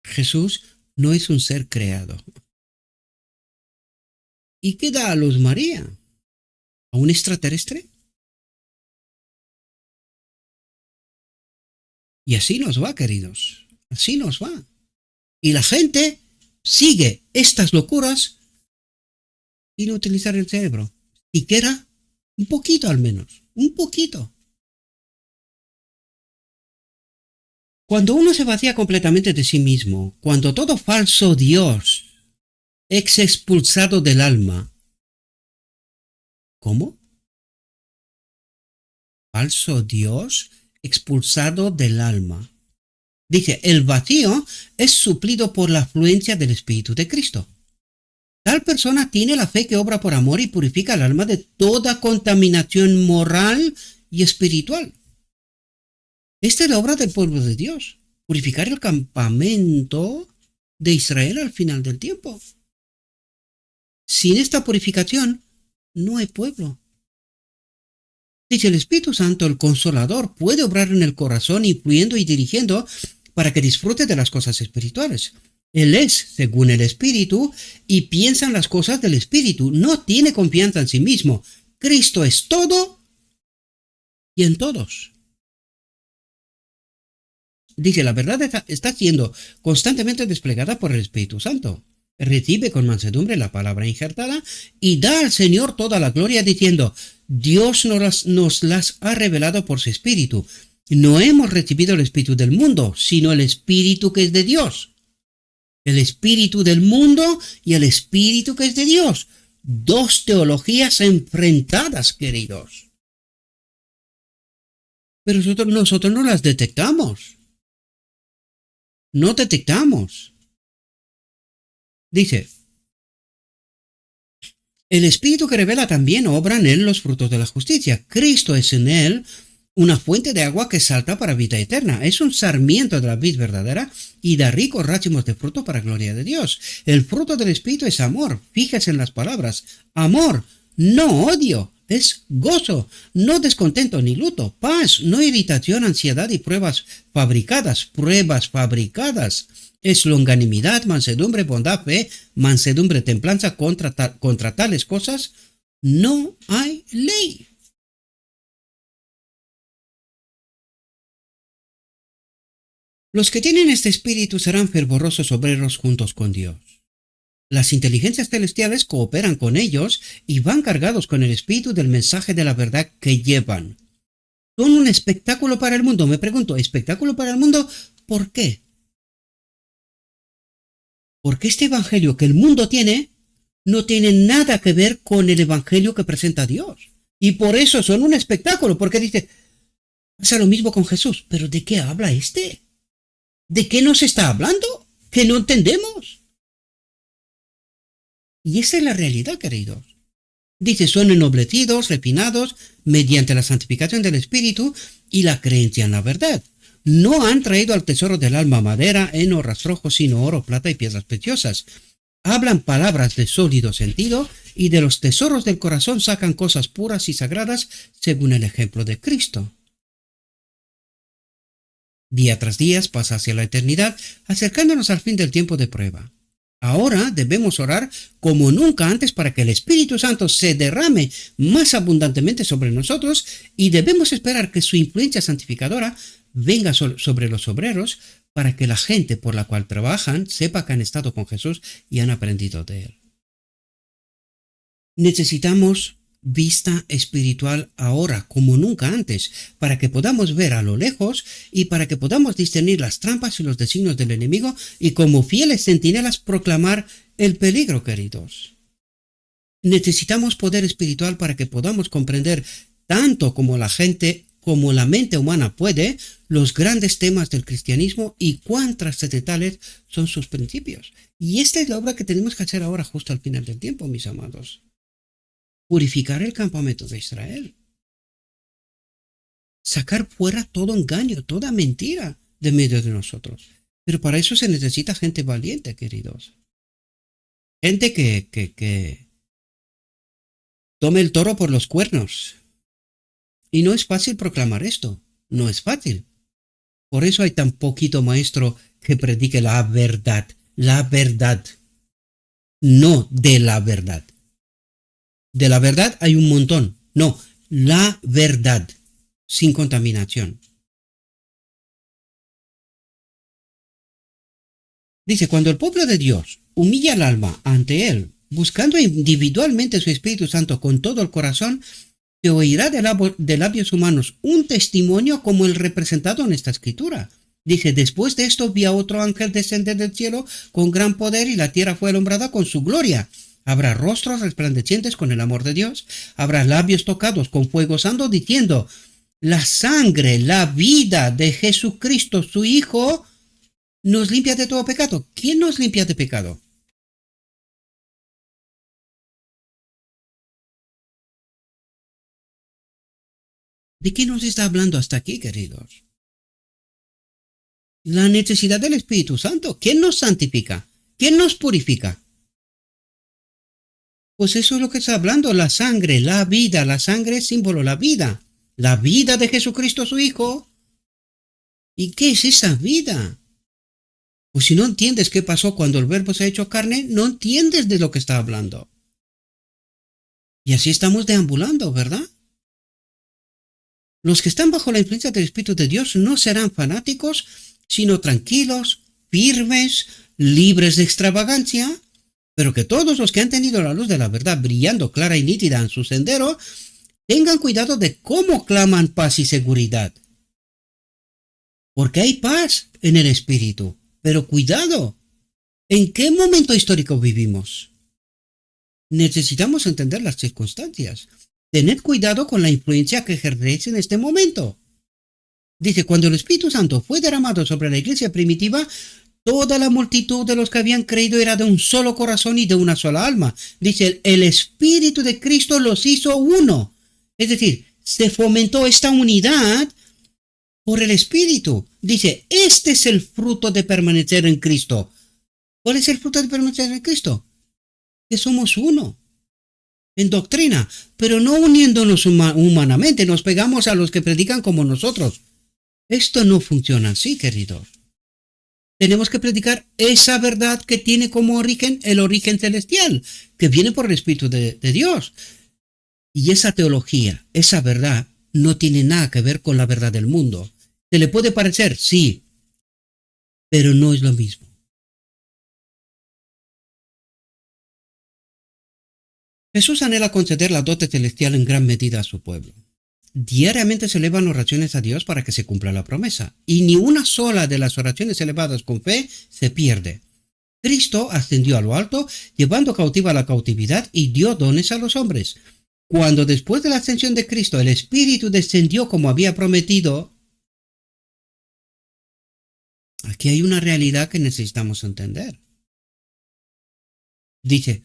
Jesús no es un ser creado. ¿Y qué da a luz María? ¿A un extraterrestre? Y así nos va, queridos. Así nos va. Y la gente sigue estas locuras sin utilizar el cerebro. Siquiera un poquito al menos. Un poquito. Cuando uno se vacía completamente de sí mismo, cuando todo falso Dios es expulsado del alma. ¿Cómo? Falso Dios expulsado del alma. Dice, el vacío es suplido por la afluencia del Espíritu de Cristo. Tal persona tiene la fe que obra por amor y purifica el alma de toda contaminación moral y espiritual. Esta es la obra del pueblo de Dios, purificar el campamento de Israel al final del tiempo. Sin esta purificación, no hay pueblo. Dice el Espíritu Santo, el Consolador, puede obrar en el corazón, influyendo y dirigiendo para que disfrute de las cosas espirituales. Él es, según el Espíritu, y piensa en las cosas del Espíritu. No tiene confianza en sí mismo. Cristo es todo y en todos. Dice, la verdad está siendo constantemente desplegada por el Espíritu Santo. Recibe con mansedumbre la palabra injertada y da al Señor toda la gloria diciendo, Dios nos las ha revelado por su Espíritu. No hemos recibido el Espíritu del mundo, sino el Espíritu que es de Dios. El Espíritu del mundo y el Espíritu que es de Dios. Dos teologías enfrentadas, queridos. Pero nosotros no las detectamos. No detectamos. Dice, el Espíritu que revela también obra en él los frutos de la justicia. Cristo es en él una fuente de agua que salta para vida eterna. Es un sarmiento de la vid verdadera y da ricos racimos de fruto para gloria de Dios. El fruto del Espíritu es amor. Fíjese en las palabras. Amor, no odio. Es gozo, no descontento ni luto, paz, no irritación, ansiedad y pruebas fabricadas. Es longanimidad, mansedumbre, bondad, fe, mansedumbre, templanza. Contra tales cosas no hay ley. Los que tienen este espíritu serán fervorosos obreros juntos con Dios. Las inteligencias celestiales cooperan con ellos y van cargados con el espíritu del mensaje de la verdad que llevan. Son un espectáculo para el mundo. Me pregunto, ¿espectáculo para el mundo? ¿Por qué? Porque este evangelio que el mundo tiene no tiene nada que ver con el evangelio que presenta Dios. Y por eso son un espectáculo, porque dice, pasa lo mismo con Jesús. ¿Pero de qué habla este? ¿De qué nos está hablando? ¿Que no entendemos? Y esa es la realidad, queridos. Dice, son ennoblecidos, refinados, mediante la santificación del Espíritu y la creencia en la verdad. No han traído al tesoro del alma madera, heno, rastrojo, sino oro, plata y piedras preciosas. Hablan palabras de sólido sentido y de los tesoros del corazón sacan cosas puras y sagradas según el ejemplo de Cristo. Día tras día pasa hacia la eternidad, acercándonos al fin del tiempo de prueba. Ahora debemos orar como nunca antes para que el Espíritu Santo se derrame más abundantemente sobre nosotros y debemos esperar que su influencia santificadora venga sobre los obreros para que la gente por la cual trabajan sepa que han estado con Jesús y han aprendido de él. Necesitamos vista espiritual ahora como nunca antes, para que podamos ver a lo lejos y para que podamos discernir las trampas y los designios del enemigo y como fieles centinelas proclamar el peligro, queridos. Necesitamos poder espiritual para que podamos comprender tanto como la mente humana puede los grandes temas del cristianismo y cuán trascendentales son sus principios. Y esta es la obra que tenemos que hacer ahora justo al final del tiempo, mis amados. Purificar el campamento de Israel. Sacar fuera todo engaño, toda mentira de medio de nosotros. Pero para eso se necesita gente valiente, queridos. Gente que tome el toro por los cuernos. Y no es fácil proclamar esto. No es fácil. Por eso hay tan poquito maestro que predique la verdad. La verdad. No de la verdad. De la verdad hay un montón. No, la verdad, sin contaminación. Dice, cuando el pueblo de Dios humilla el alma ante él, buscando individualmente su Espíritu Santo con todo el corazón, se oirá de labios humanos un testimonio como el representado en esta escritura. Dice, después de esto vi a otro ángel descender del cielo con gran poder y la tierra fue alumbrada con su gloria. Habrá rostros resplandecientes con el amor de Dios. Habrá labios tocados con fuego santo diciendo, la sangre, la vida de Jesucristo, su Hijo, nos limpia de todo pecado. ¿Quién nos limpia de pecado? ¿De qué nos está hablando hasta aquí, queridos? La necesidad del Espíritu Santo. ¿Quién nos santifica? ¿Quién nos purifica? Pues eso es lo que está hablando, la sangre, la vida. La sangre es símbolo, la vida. La vida de Jesucristo su Hijo. ¿Y qué es esa vida? Pues si no entiendes qué pasó cuando el Verbo se ha hecho carne, no entiendes de lo que está hablando. Y así estamos deambulando, ¿verdad? Los que están bajo la influencia del Espíritu de Dios no serán fanáticos, sino tranquilos, firmes, libres de extravagancia, pero que todos los que han tenido la luz de la verdad brillando clara y nítida en su sendero, tengan cuidado de cómo claman paz y seguridad. Porque hay paz en el Espíritu, pero cuidado, ¿en qué momento histórico vivimos? Necesitamos entender las circunstancias. Tened cuidado con la influencia que ejercéis en este momento. Dice, cuando el Espíritu Santo fue derramado sobre la iglesia primitiva, toda la multitud de los que habían creído era de un solo corazón y de una sola alma. Dice, el Espíritu de Cristo los hizo uno. Es decir, se fomentó esta unidad por el Espíritu. Dice, este es el fruto de permanecer en Cristo. ¿Cuál es el fruto de permanecer en Cristo? Que somos uno en doctrina, pero no uniéndonos humanamente, nos pegamos a los que predican como nosotros. Esto no funciona así, queridos. Tenemos que predicar esa verdad que tiene como origen el origen celestial, que viene por el Espíritu de Dios. Y esa teología, esa verdad, no tiene nada que ver con la verdad del mundo. ¿Se le puede parecer? Sí, pero no es lo mismo. Jesús anhela conceder la dote celestial en gran medida a su pueblo. Diariamente se elevan oraciones a Dios para que se cumpla la promesa, y ni una sola de las oraciones elevadas con fe se pierde. Cristo ascendió a lo alto, llevando cautiva la cautividad y dio dones a los hombres. Cuando después de la ascensión de Cristo el Espíritu descendió como había prometido, aquí hay una realidad que necesitamos entender. Dice,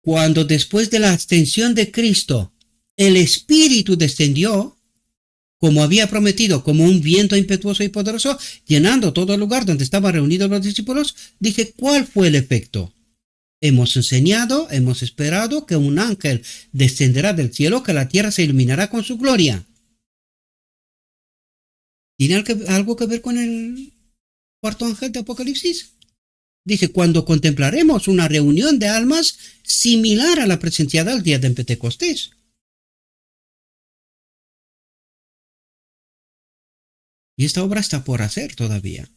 cuando después de la ascensión de Cristo el Espíritu descendió, como había prometido, como un viento impetuoso y poderoso, llenando todo el lugar donde estaban reunidos los discípulos, dice, ¿cuál fue el efecto? Hemos enseñado, hemos esperado que un ángel descenderá del cielo, que la tierra se iluminará con su gloria. ¿Tiene algo que ver con el cuarto ángel de Apocalipsis? Dice, cuando contemplaremos una reunión de almas similar a la presenciada al día de Pentecostés. Y esta obra está por hacer todavía.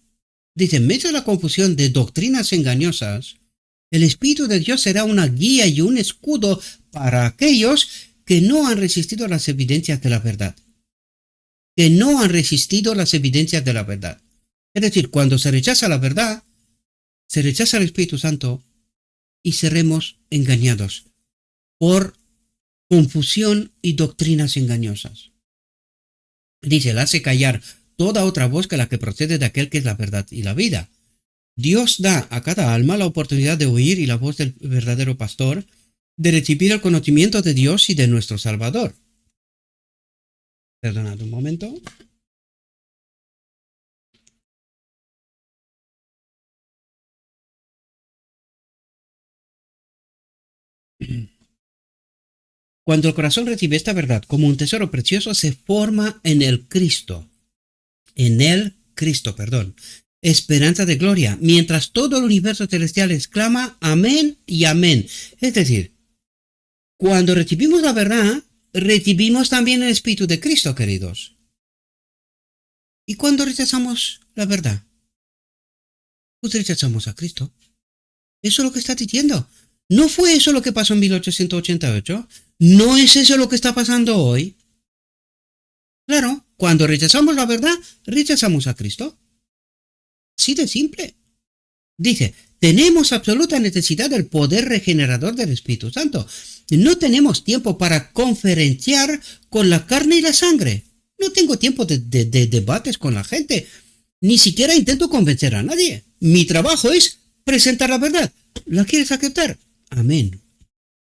Dice, en medio de la confusión de doctrinas engañosas, el Espíritu de Dios será una guía y un escudo para aquellos que no han resistido las evidencias de la verdad. Que no han resistido las evidencias de la verdad. Es decir, cuando se rechaza la verdad, se rechaza el Espíritu Santo y seremos engañados por confusión y doctrinas engañosas. Dice, él hace callar toda otra voz que la que procede de aquel que es la verdad y la vida. Dios da a cada alma la oportunidad de oír y la voz del verdadero pastor, de recibir el conocimiento de Dios y de nuestro Salvador. Perdonad un momento. Cuando el corazón recibe esta verdad como un tesoro precioso, se forma en el Cristo, esperanza de gloria, mientras todo el universo celestial exclama amén y amén. Es decir, cuando recibimos la verdad, recibimos también el Espíritu de Cristo, queridos. ¿Y cuando rechazamos la verdad? Pues rechazamos a Cristo. Eso es lo que está diciendo. ¿No fue eso lo que pasó en 1888? ¿No es eso lo que está pasando hoy? Claro, cuando rechazamos la verdad, rechazamos a Cristo. Así de simple. Dice, tenemos absoluta necesidad del poder regenerador del Espíritu Santo. No tenemos tiempo para conferenciar con la carne y la sangre. No tengo tiempo de debates con la gente. Ni siquiera intento convencer a nadie. Mi trabajo es presentar la verdad. ¿La quieres aceptar? Amén.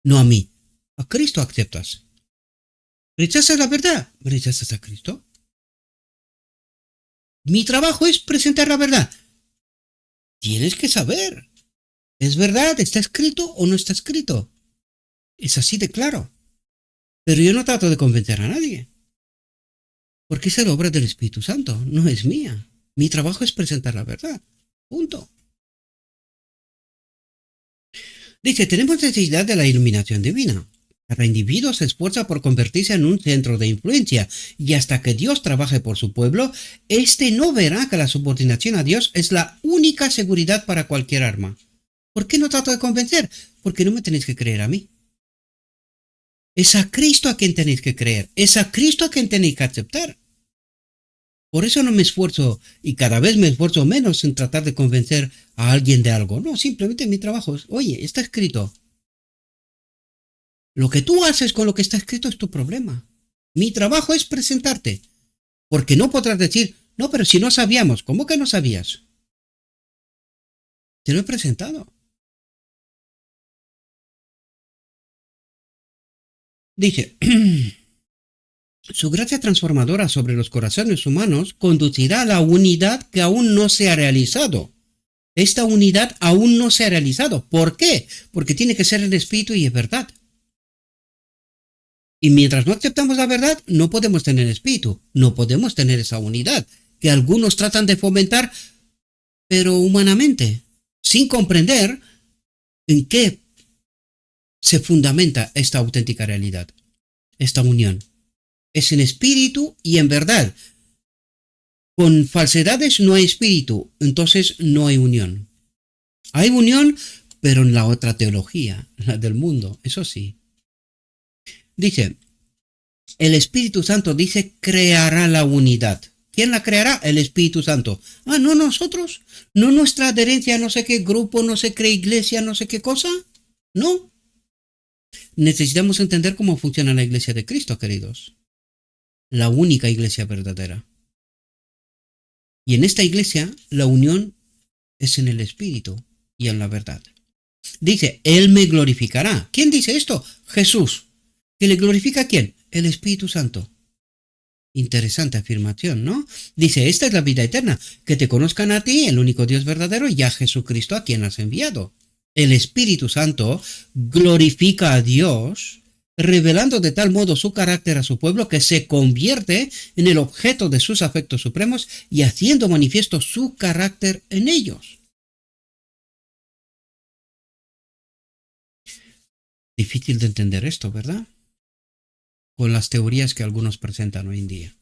No a mí. A Cristo aceptas. ¿Rechazas la verdad? ¿Rechazas a Cristo? Mi trabajo es presentar la verdad. Tienes que saber. ¿Es verdad? ¿Está escrito o no está escrito? Es así de claro. Pero yo no trato de convencer a nadie. Porque es la obra del Espíritu Santo, no es mía. Mi trabajo es presentar la verdad. Punto. Dice, tenemos necesidad de la iluminación divina. Cada individuo se esfuerza por convertirse en un centro de influencia y hasta que Dios trabaje por su pueblo, éste no verá que la subordinación a Dios es la única seguridad para cualquier arma. ¿Por qué no trato de convencer? Porque no me tenéis que creer a mí. Es a Cristo a quien tenéis que creer. Es a Cristo a quien tenéis que aceptar. Por eso no me esfuerzo y cada vez me esfuerzo menos en tratar de convencer a alguien de algo. No, simplemente mi trabajo es, oye, está escrito. Lo que tú haces con lo que está escrito es tu problema. Mi trabajo es presentarte. Porque no podrás decir, no, pero si no sabíamos, ¿cómo que no sabías? Te lo he presentado. Dice, su gracia transformadora sobre los corazones humanos conducirá a la unidad que aún no se ha realizado. Esta unidad aún no se ha realizado. ¿Por qué? Porque tiene que ser el espíritu y es verdad. Y mientras no aceptamos la verdad, no podemos tener espíritu, no podemos tener esa unidad que algunos tratan de fomentar, pero humanamente, sin comprender en qué se fundamenta esta auténtica realidad, esta unión. Es en espíritu y en verdad. Con falsedades no hay espíritu, entonces no hay unión. Hay unión, pero en la otra teología, la del mundo, eso sí. Dice, el Espíritu Santo dice creará la unidad. ¿Quién la creará? El Espíritu Santo. Ah, no nosotros. No nuestra adherencia a no sé qué grupo, no sé qué iglesia, no sé qué cosa. No. Necesitamos entender cómo funciona la iglesia de Cristo, queridos. La única iglesia verdadera. Y en esta iglesia, la unión es en el Espíritu y en la verdad. Dice, Él me glorificará. ¿Quién dice esto? Jesús. ¿Que le glorifica a quién? El Espíritu Santo. Interesante afirmación, ¿no? Dice, esta es la vida eterna, que te conozcan a ti, el único Dios verdadero, y a Jesucristo a quien has enviado. El Espíritu Santo glorifica a Dios, revelando de tal modo su carácter a su pueblo que se convierte en el objeto de sus afectos supremos y haciendo manifiesto su carácter en ellos. Difícil de entender esto, ¿verdad? Con las teorías que algunos presentan hoy en día.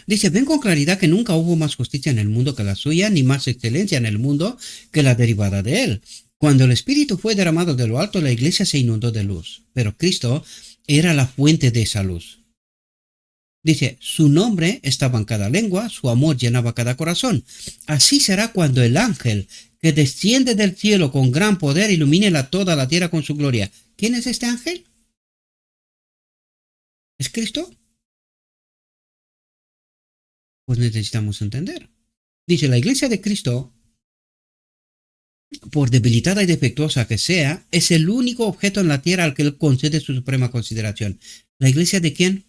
Dice, ven con claridad que nunca hubo más justicia en el mundo que la suya, ni más excelencia en el mundo que la derivada de él. Cuando el Espíritu fue derramado de lo alto, la iglesia se inundó de luz, pero Cristo era la fuente de esa luz. Dice, su nombre estaba en cada lengua, su amor llenaba cada corazón. Así será cuando el ángel que desciende del cielo con gran poder ilumine toda la tierra con su gloria. ¿Quién es este ángel? ¿Es Cristo? Pues necesitamos entender. Dice, la iglesia de Cristo, por debilitada y defectuosa que sea, es el único objeto en la tierra al que Él concede su suprema consideración. ¿La iglesia de quién?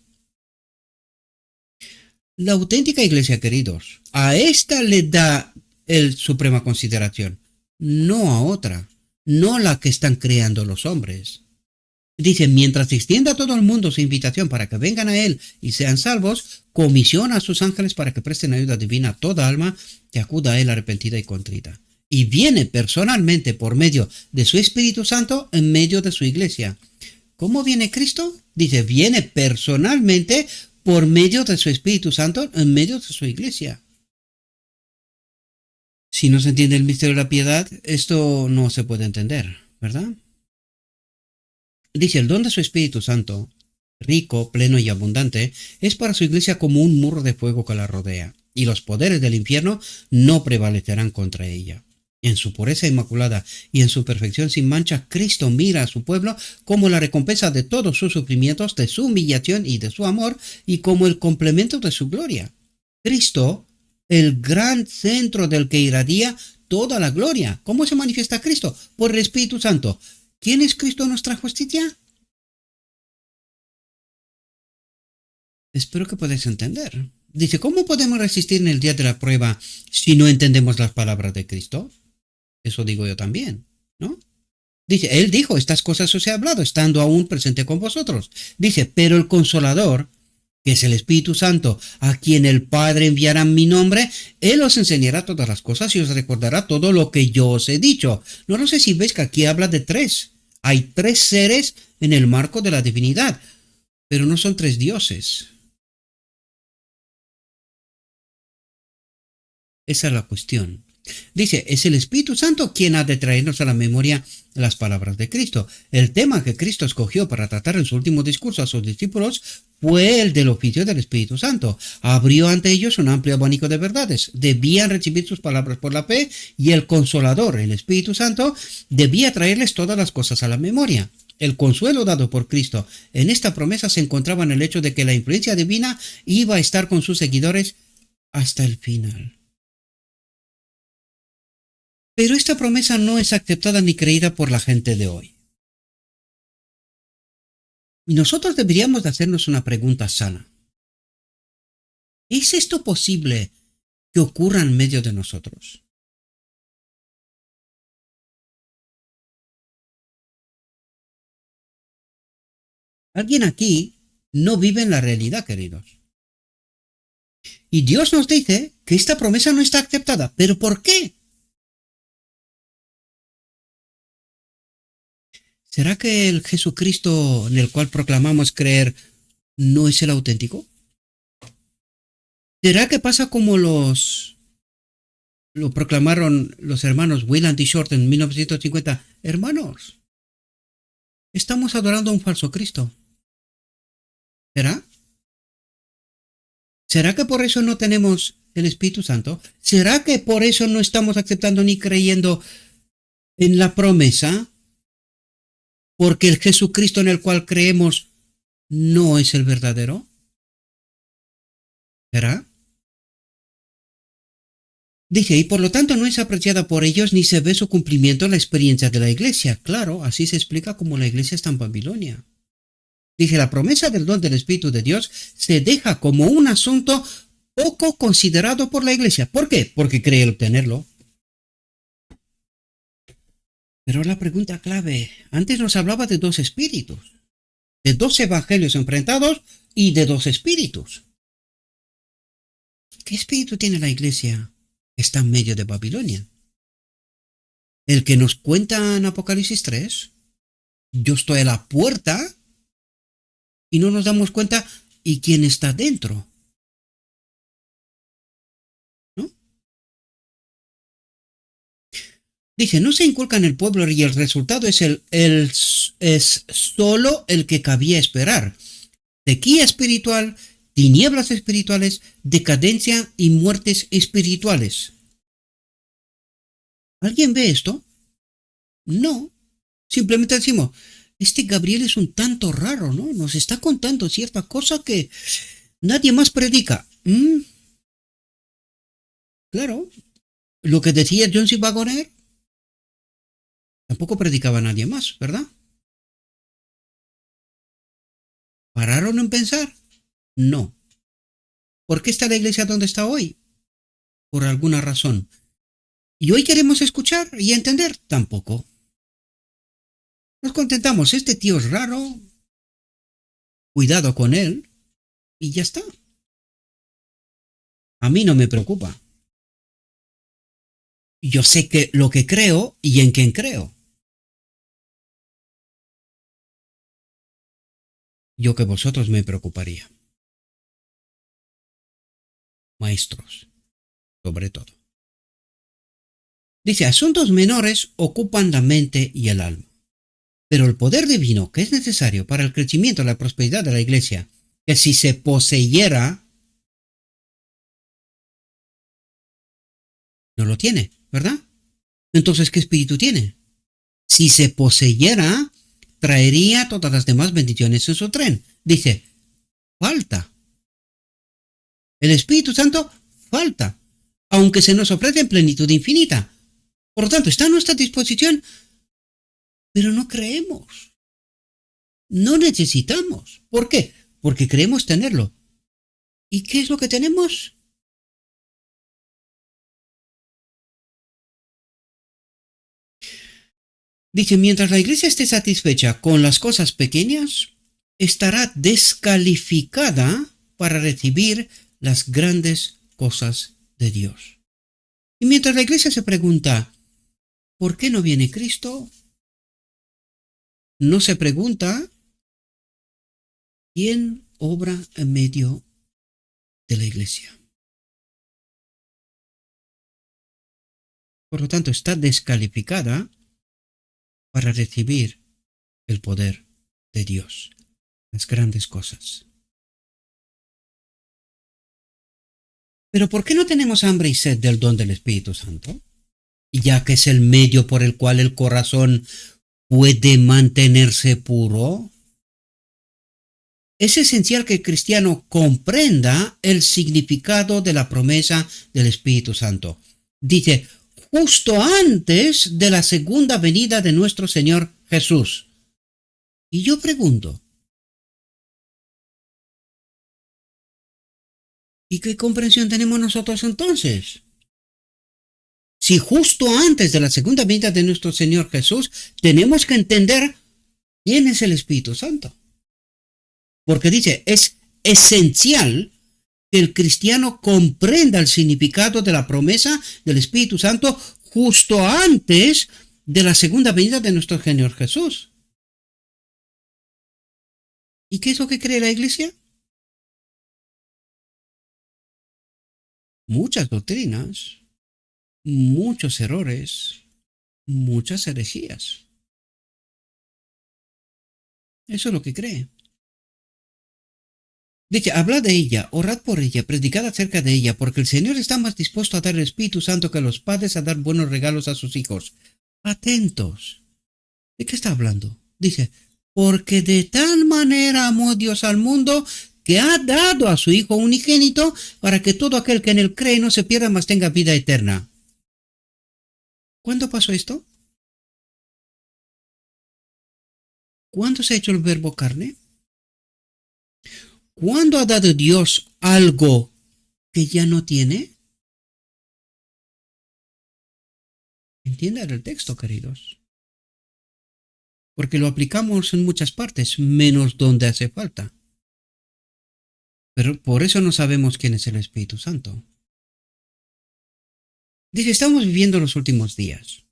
La auténtica iglesia, queridos. A esta le da Él suprema consideración, no a otra, no la que están creando los hombres. Dice, mientras extienda a todo el mundo su invitación para que vengan a Él y sean salvos, comisiona a sus ángeles para que presten ayuda divina a toda alma que acuda a Él arrepentida y contrita. Y viene personalmente por medio de su Espíritu Santo en medio de su iglesia. ¿Cómo viene Cristo? Dice, viene personalmente por medio de su Espíritu Santo en medio de su iglesia. Si no se entiende el misterio de la piedad, esto no se puede entender, ¿verdad? Dice, el don de su Espíritu Santo, rico, pleno y abundante, es para su iglesia como un muro de fuego que la rodea, y los poderes del infierno no prevalecerán contra ella. En su pureza inmaculada y en su perfección sin mancha, Cristo mira a su pueblo como la recompensa de todos sus sufrimientos, de su humillación y de su amor, y como el complemento de su gloria. Cristo, el gran centro del que irradia toda la gloria. ¿Cómo se manifiesta Cristo? Por el Espíritu Santo. ¿Quién es Cristo nuestra justicia? Espero que podáis entender. Dice, ¿cómo podemos resistir en el día de la prueba si no entendemos las palabras de Cristo? Eso digo yo también, ¿no? Dice, Él dijo, estas cosas os he hablado, estando aún presente con vosotros. Dice, pero el Consolador, que es el Espíritu Santo, a quien el Padre enviará en mi nombre, Él os enseñará todas las cosas y os recordará todo lo que yo os he dicho. No sé si veis que aquí habla de tres. Hay tres seres en el marco de la divinidad, pero no son tres dioses. Esa es la cuestión. Dice, es el Espíritu Santo quien ha de traernos a la memoria las palabras de Cristo. El tema que Cristo escogió para tratar en su último discurso a sus discípulos fue el del oficio del Espíritu Santo. Abrió ante ellos un amplio abanico de verdades. Debían recibir sus palabras por la fe y el Consolador, el Espíritu Santo, debía traerles todas las cosas a la memoria. El consuelo dado por Cristo en esta promesa se encontraba en el hecho de que la influencia divina iba a estar con sus seguidores hasta el final. Pero esta promesa no es aceptada ni creída por la gente de hoy. Y nosotros deberíamos de hacernos una pregunta sana. ¿Es esto posible que ocurra en medio de nosotros? Alguien aquí no vive en la realidad, queridos. Y Dios nos dice que esta promesa no está aceptada. ¿Pero por qué? ¿Será que el Jesucristo en el cual proclamamos creer no es el auténtico? ¿Será que pasa como lo proclamaron los hermanos Wieland y Short en 1950? Hermanos, estamos adorando a un falso Cristo. ¿Será? ¿Será que por eso no tenemos el Espíritu Santo? ¿Será que por eso no estamos aceptando ni creyendo en la promesa? Porque el Jesucristo en el cual creemos no es el verdadero. ¿Será? Dice, y por lo tanto no es apreciada por ellos ni se ve su cumplimiento en la experiencia de la iglesia. Claro, así se explica cómo la iglesia está en Babilonia. Dice, la promesa del don del Espíritu de Dios se deja como un asunto poco considerado por la iglesia. ¿Por qué? Porque cree obtenerlo. Pero la pregunta clave, antes nos hablaba de dos espíritus, de dos evangelios enfrentados y de dos espíritus. ¿Qué espíritu tiene la iglesia? Está en medio de Babilonia. El que nos cuenta en Apocalipsis 3, yo estoy a la puerta y no nos damos cuenta y quién está dentro. ¿No? Dice, no se inculca en el pueblo y el resultado es solo el que cabía esperar. Sequía espiritual, tinieblas espirituales, decadencia y muertes espirituales. ¿Alguien ve esto? No. Simplemente decimos, este Gabriel es un tanto raro, ¿no? Nos está contando cierta cosa que nadie más predica. Claro. Lo que decía John C. Wagoner, tampoco predicaba nadie más, ¿verdad? ¿Pararon en pensar? No. ¿Por qué está la iglesia donde está hoy? Por alguna razón. ¿Y hoy queremos escuchar y entender? Tampoco. Nos contentamos, este tío es raro, cuidado con él, y ya está. A mí no me preocupa. Yo sé que lo que creo y en quién creo. Yo que vosotros me preocuparía. Maestros, sobre todo. Dice, asuntos menores ocupan la mente y el alma. Pero el poder divino que es necesario para el crecimiento y la prosperidad de la iglesia, que si se poseyera, no lo tiene, ¿verdad? Entonces, ¿qué espíritu tiene? Si se poseyera, traería todas las demás bendiciones en su tren. Dice, falta. El Espíritu Santo falta, aunque se nos ofrece en plenitud infinita. Por lo tanto, está a nuestra disposición, pero no creemos. No necesitamos. ¿Por qué? Porque creemos tenerlo. ¿Y qué es lo que tenemos? Dice, mientras la iglesia esté satisfecha con las cosas pequeñas, estará descalificada para recibir las grandes cosas de Dios. Y mientras la iglesia se pregunta, ¿por qué no viene Cristo? No se pregunta ¿Quién obra en medio de la iglesia? Por lo tanto, está descalificada para recibir el poder de Dios, las grandes cosas. Pero ¿por qué no tenemos hambre y sed del don del Espíritu Santo? Ya que es el medio por el cual el corazón puede mantenerse puro. Es esencial que el cristiano comprenda el significado de la promesa del Espíritu Santo. Dice, justo antes de la segunda venida de nuestro Señor Jesús. Y yo pregunto, ¿y qué comprensión tenemos nosotros entonces? Si justo antes de la segunda venida de nuestro Señor Jesús, tenemos que entender quién es el Espíritu Santo. Porque dice, es esencial que el cristiano comprenda el significado de la promesa del Espíritu Santo justo antes de la segunda venida de nuestro Señor Jesús. ¿Y qué es lo que cree la Iglesia? Muchas doctrinas, muchos errores, muchas herejías. Eso es lo que cree. Dice, hablad de ella, orad por ella, predicad acerca de ella, porque el Señor está más dispuesto a dar el Espíritu Santo que los padres a dar buenos regalos a sus hijos. Atentos. ¿De qué está hablando? Dice, porque de tal manera amó Dios al mundo que ha dado a su Hijo unigénito para que todo aquel que en él cree no se pierda, mas tenga vida eterna. ¿Cuándo pasó esto? ¿Cuándo se ha hecho el verbo carne? ¿Cuándo ha dado Dios algo que ya no tiene? Entiendan el texto, queridos. Porque lo aplicamos en muchas partes, menos donde hace falta. Pero por eso no sabemos quién es el Espíritu Santo. Dice, estamos viviendo los últimos días,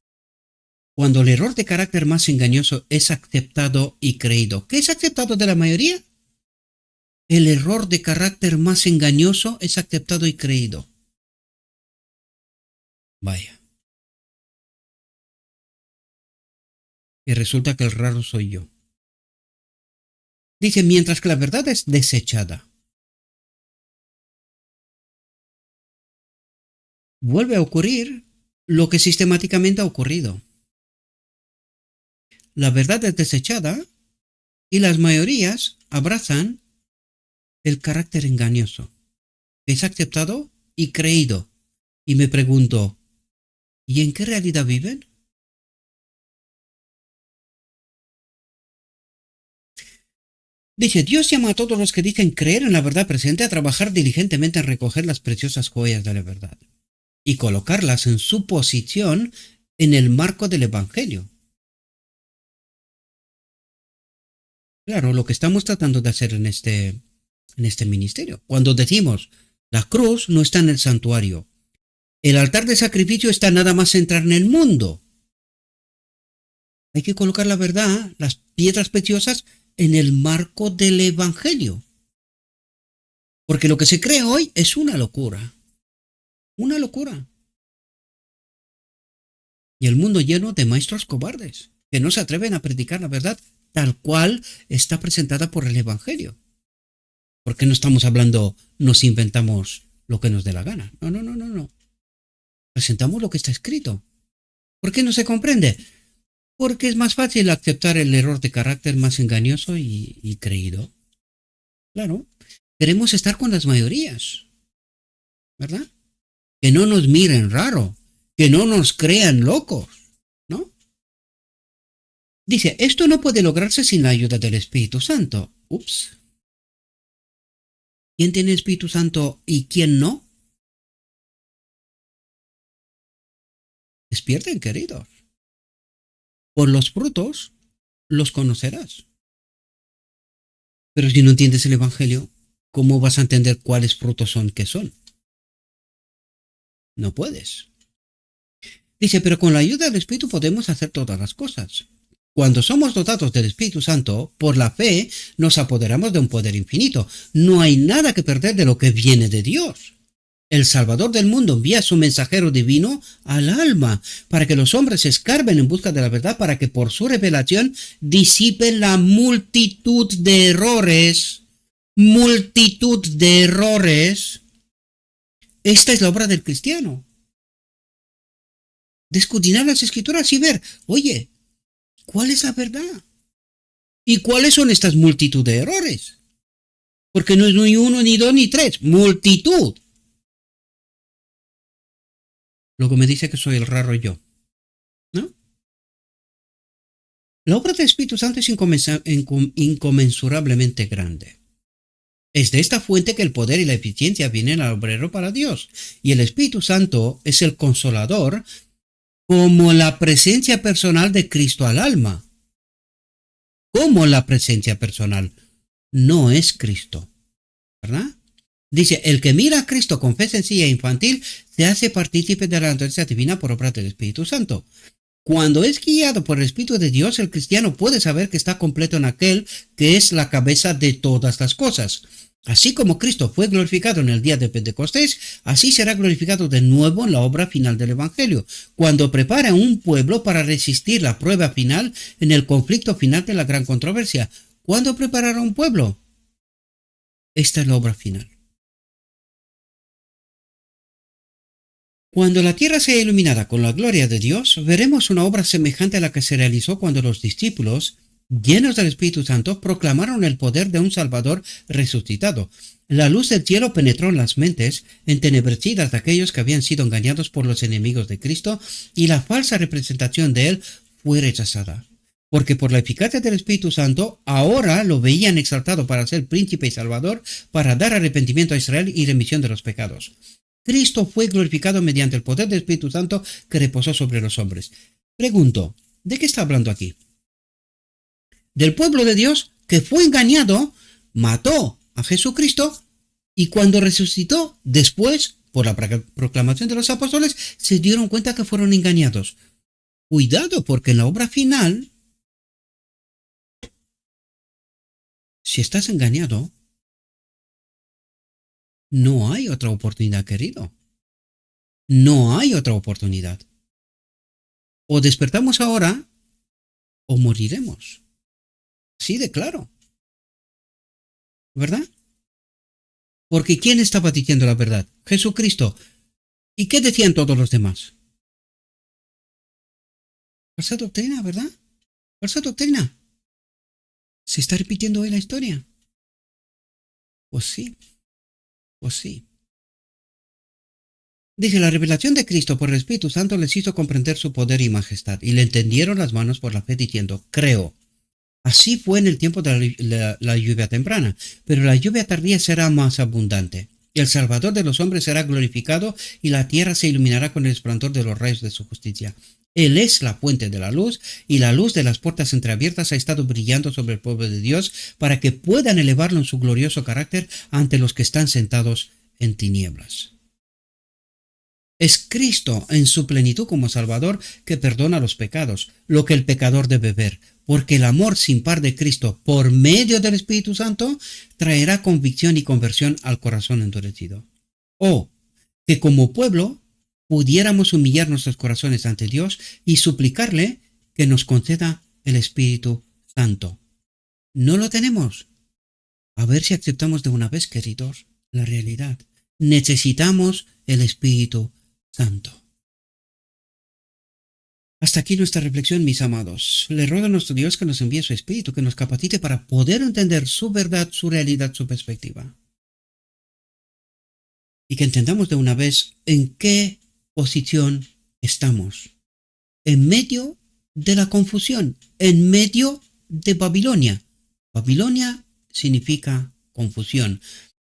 cuando el error de carácter más engañoso es aceptado y creído. ¿Qué es aceptado de la mayoría? El error de carácter más engañoso es aceptado y creído. Vaya. Y resulta que el raro soy yo. Dice, mientras que la verdad es desechada. Vuelve a ocurrir lo que sistemáticamente ha ocurrido. La verdad es desechada y las mayorías abrazan el carácter engañoso. Es aceptado y creído. Y me pregunto, ¿y en qué realidad viven? Dice, Dios llama a todos los que dicen creer en la verdad presente a trabajar diligentemente en recoger las preciosas joyas de la verdad y colocarlas en su posición en el marco del Evangelio. Claro, lo que estamos tratando de hacer en este ministerio. Cuando decimos, la cruz no está en el santuario, el altar de sacrificio está nada más entrar en el mundo. Hay que colocar la verdad, las piedras preciosas, en el marco del Evangelio. Porque lo que se cree hoy es una locura. Una locura. Y el mundo lleno de maestros cobardes, que no se atreven a predicar la verdad tal cual está presentada por el Evangelio. Porque no estamos hablando, nos inventamos lo que nos dé la gana. No, no, no, no, no. Presentamos lo que está escrito. ¿Por qué no se comprende? Porque es más fácil aceptar el error de carácter más engañoso y creído. Claro. Queremos estar con las mayorías, ¿verdad? Que no nos miren raro, que no nos crean locos, ¿no? Dice, esto no puede lograrse sin la ayuda del Espíritu Santo. Ups. ¿Quién tiene Espíritu Santo y quién no? Despierten, queridos. Por los frutos los conocerás. Pero si no entiendes el Evangelio, ¿cómo vas a entender cuáles frutos son que son? No puedes. Dice, pero con la ayuda del Espíritu podemos hacer todas las cosas. Cuando somos dotados del Espíritu Santo, por la fe nos apoderamos de un poder infinito. No hay nada que perder de lo que viene de Dios. El Salvador del mundo envía a su mensajero divino al alma para que los hombres escarben en busca de la verdad, para que por su revelación disipen la multitud de errores. Multitud de errores. Esta es la obra del cristiano. De escudriñar las Escrituras y ver, oye, ¿cuál es la verdad? ¿Y cuáles son estas multitud de errores? Porque no es ni uno, ni dos, ni tres, multitud. Luego me dice que soy el raro yo, ¿no? La obra del Espíritu Santo es inconmensurablemente grande. Es de esta fuente que el poder y la eficiencia vienen al obrero para Dios. Y el Espíritu Santo es el consolador como la presencia personal de Cristo al alma. Como la presencia personal. No es Cristo, ¿verdad? Dice, el que mira a Cristo con fe sencilla e infantil se hace partícipe de la naturaleza divina por obra del Espíritu Santo. Cuando es guiado por el Espíritu de Dios, el cristiano puede saber que está completo en aquel que es la cabeza de todas las cosas. Así como Cristo fue glorificado en el día de Pentecostés, así será glorificado de nuevo en la obra final del Evangelio, cuando prepara un pueblo para resistir la prueba final en el conflicto final de la gran controversia. ¿Cuándo preparará un pueblo? Esta es la obra final. Cuando la tierra sea iluminada con la gloria de Dios, veremos una obra semejante a la que se realizó cuando los discípulos, llenos del Espíritu Santo, proclamaron el poder de un Salvador resucitado. La luz del cielo penetró en las mentes entenebrecidas de aquellos que habían sido engañados por los enemigos de Cristo, y la falsa representación de él fue rechazada. Porque por la eficacia del Espíritu Santo, ahora lo veían exaltado para ser príncipe y salvador, para dar arrepentimiento a Israel y remisión de los pecados. Cristo fue glorificado mediante el poder del Espíritu Santo que reposó sobre los hombres. Pregunto, ¿de qué está hablando aquí? Del pueblo de Dios que fue engañado, mató a Jesucristo y cuando resucitó, después, por la proclamación de los apóstoles, se dieron cuenta que fueron engañados. Cuidado, porque en la obra final, si estás engañado, no hay otra oportunidad, querido. No hay otra oportunidad. O despertamos ahora o moriremos. Así de claro. ¿Verdad? Porque ¿quién estaba diciendo la verdad? Jesucristo. ¿Y qué decían todos los demás? Falsa doctrina, ¿verdad? Falsa doctrina. ¿Se está repitiendo hoy la historia? Pues sí. Pues sí. Dice, la revelación de Cristo por el Espíritu Santo les hizo comprender su poder y majestad, y le entendieron las manos por la fe diciendo, creo. Así fue en el tiempo de la lluvia temprana, pero la lluvia tardía será más abundante. El Salvador de los hombres será glorificado, y la tierra se iluminará con el resplandor de los rayos de su justicia. Él es la fuente de la luz, y la luz de las puertas entreabiertas ha estado brillando sobre el pueblo de Dios para que puedan elevarlo en su glorioso carácter ante los que están sentados en tinieblas. Es Cristo en su plenitud como Salvador que perdona los pecados, lo que el pecador debe ver, porque el amor sin par de Cristo por medio del Espíritu Santo traerá convicción y conversión al corazón endurecido. O que como pueblo pudiéramos humillar nuestros corazones ante Dios y suplicarle que nos conceda el Espíritu Santo. ¿No lo tenemos? A ver si aceptamos de una vez, queridos, la realidad. Necesitamos el Espíritu Santo. Hasta aquí nuestra reflexión, mis amados. Le ruego a nuestro Dios que nos envíe su Espíritu, que nos capacite para poder entender su verdad, su realidad, su perspectiva. Y que entendamos de una vez en qué posición estamos. En medio de la confusión, en medio de Babilonia. Babilonia significa confusión.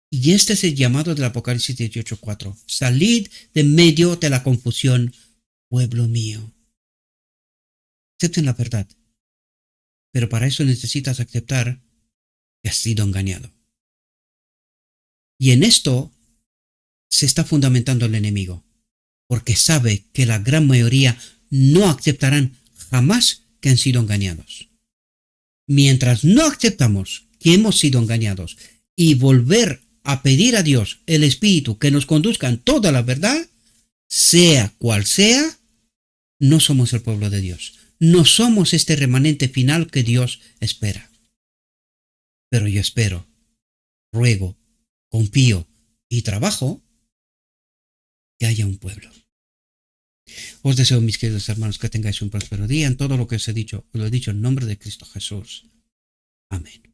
Y este es el llamado del Apocalipsis 18:4. Salid de medio de la confusión, pueblo mío. Acepten la verdad. Pero para eso necesitas aceptar que has sido engañado. Y en esto se está fundamentando el enemigo, porque sabe que la gran mayoría no aceptarán jamás que han sido engañados. Mientras no aceptamos que hemos sido engañados y volver a pedir a Dios, el Espíritu, que nos conduzca en toda la verdad, sea cual sea, no somos el pueblo de Dios. No somos este remanente final que Dios espera. Pero yo espero, ruego, confío y trabajo que haya un pueblo. Os deseo, mis queridos hermanos, que tengáis un próspero día. En todo lo que os he dicho, os lo he dicho en nombre de Cristo Jesús. Amén.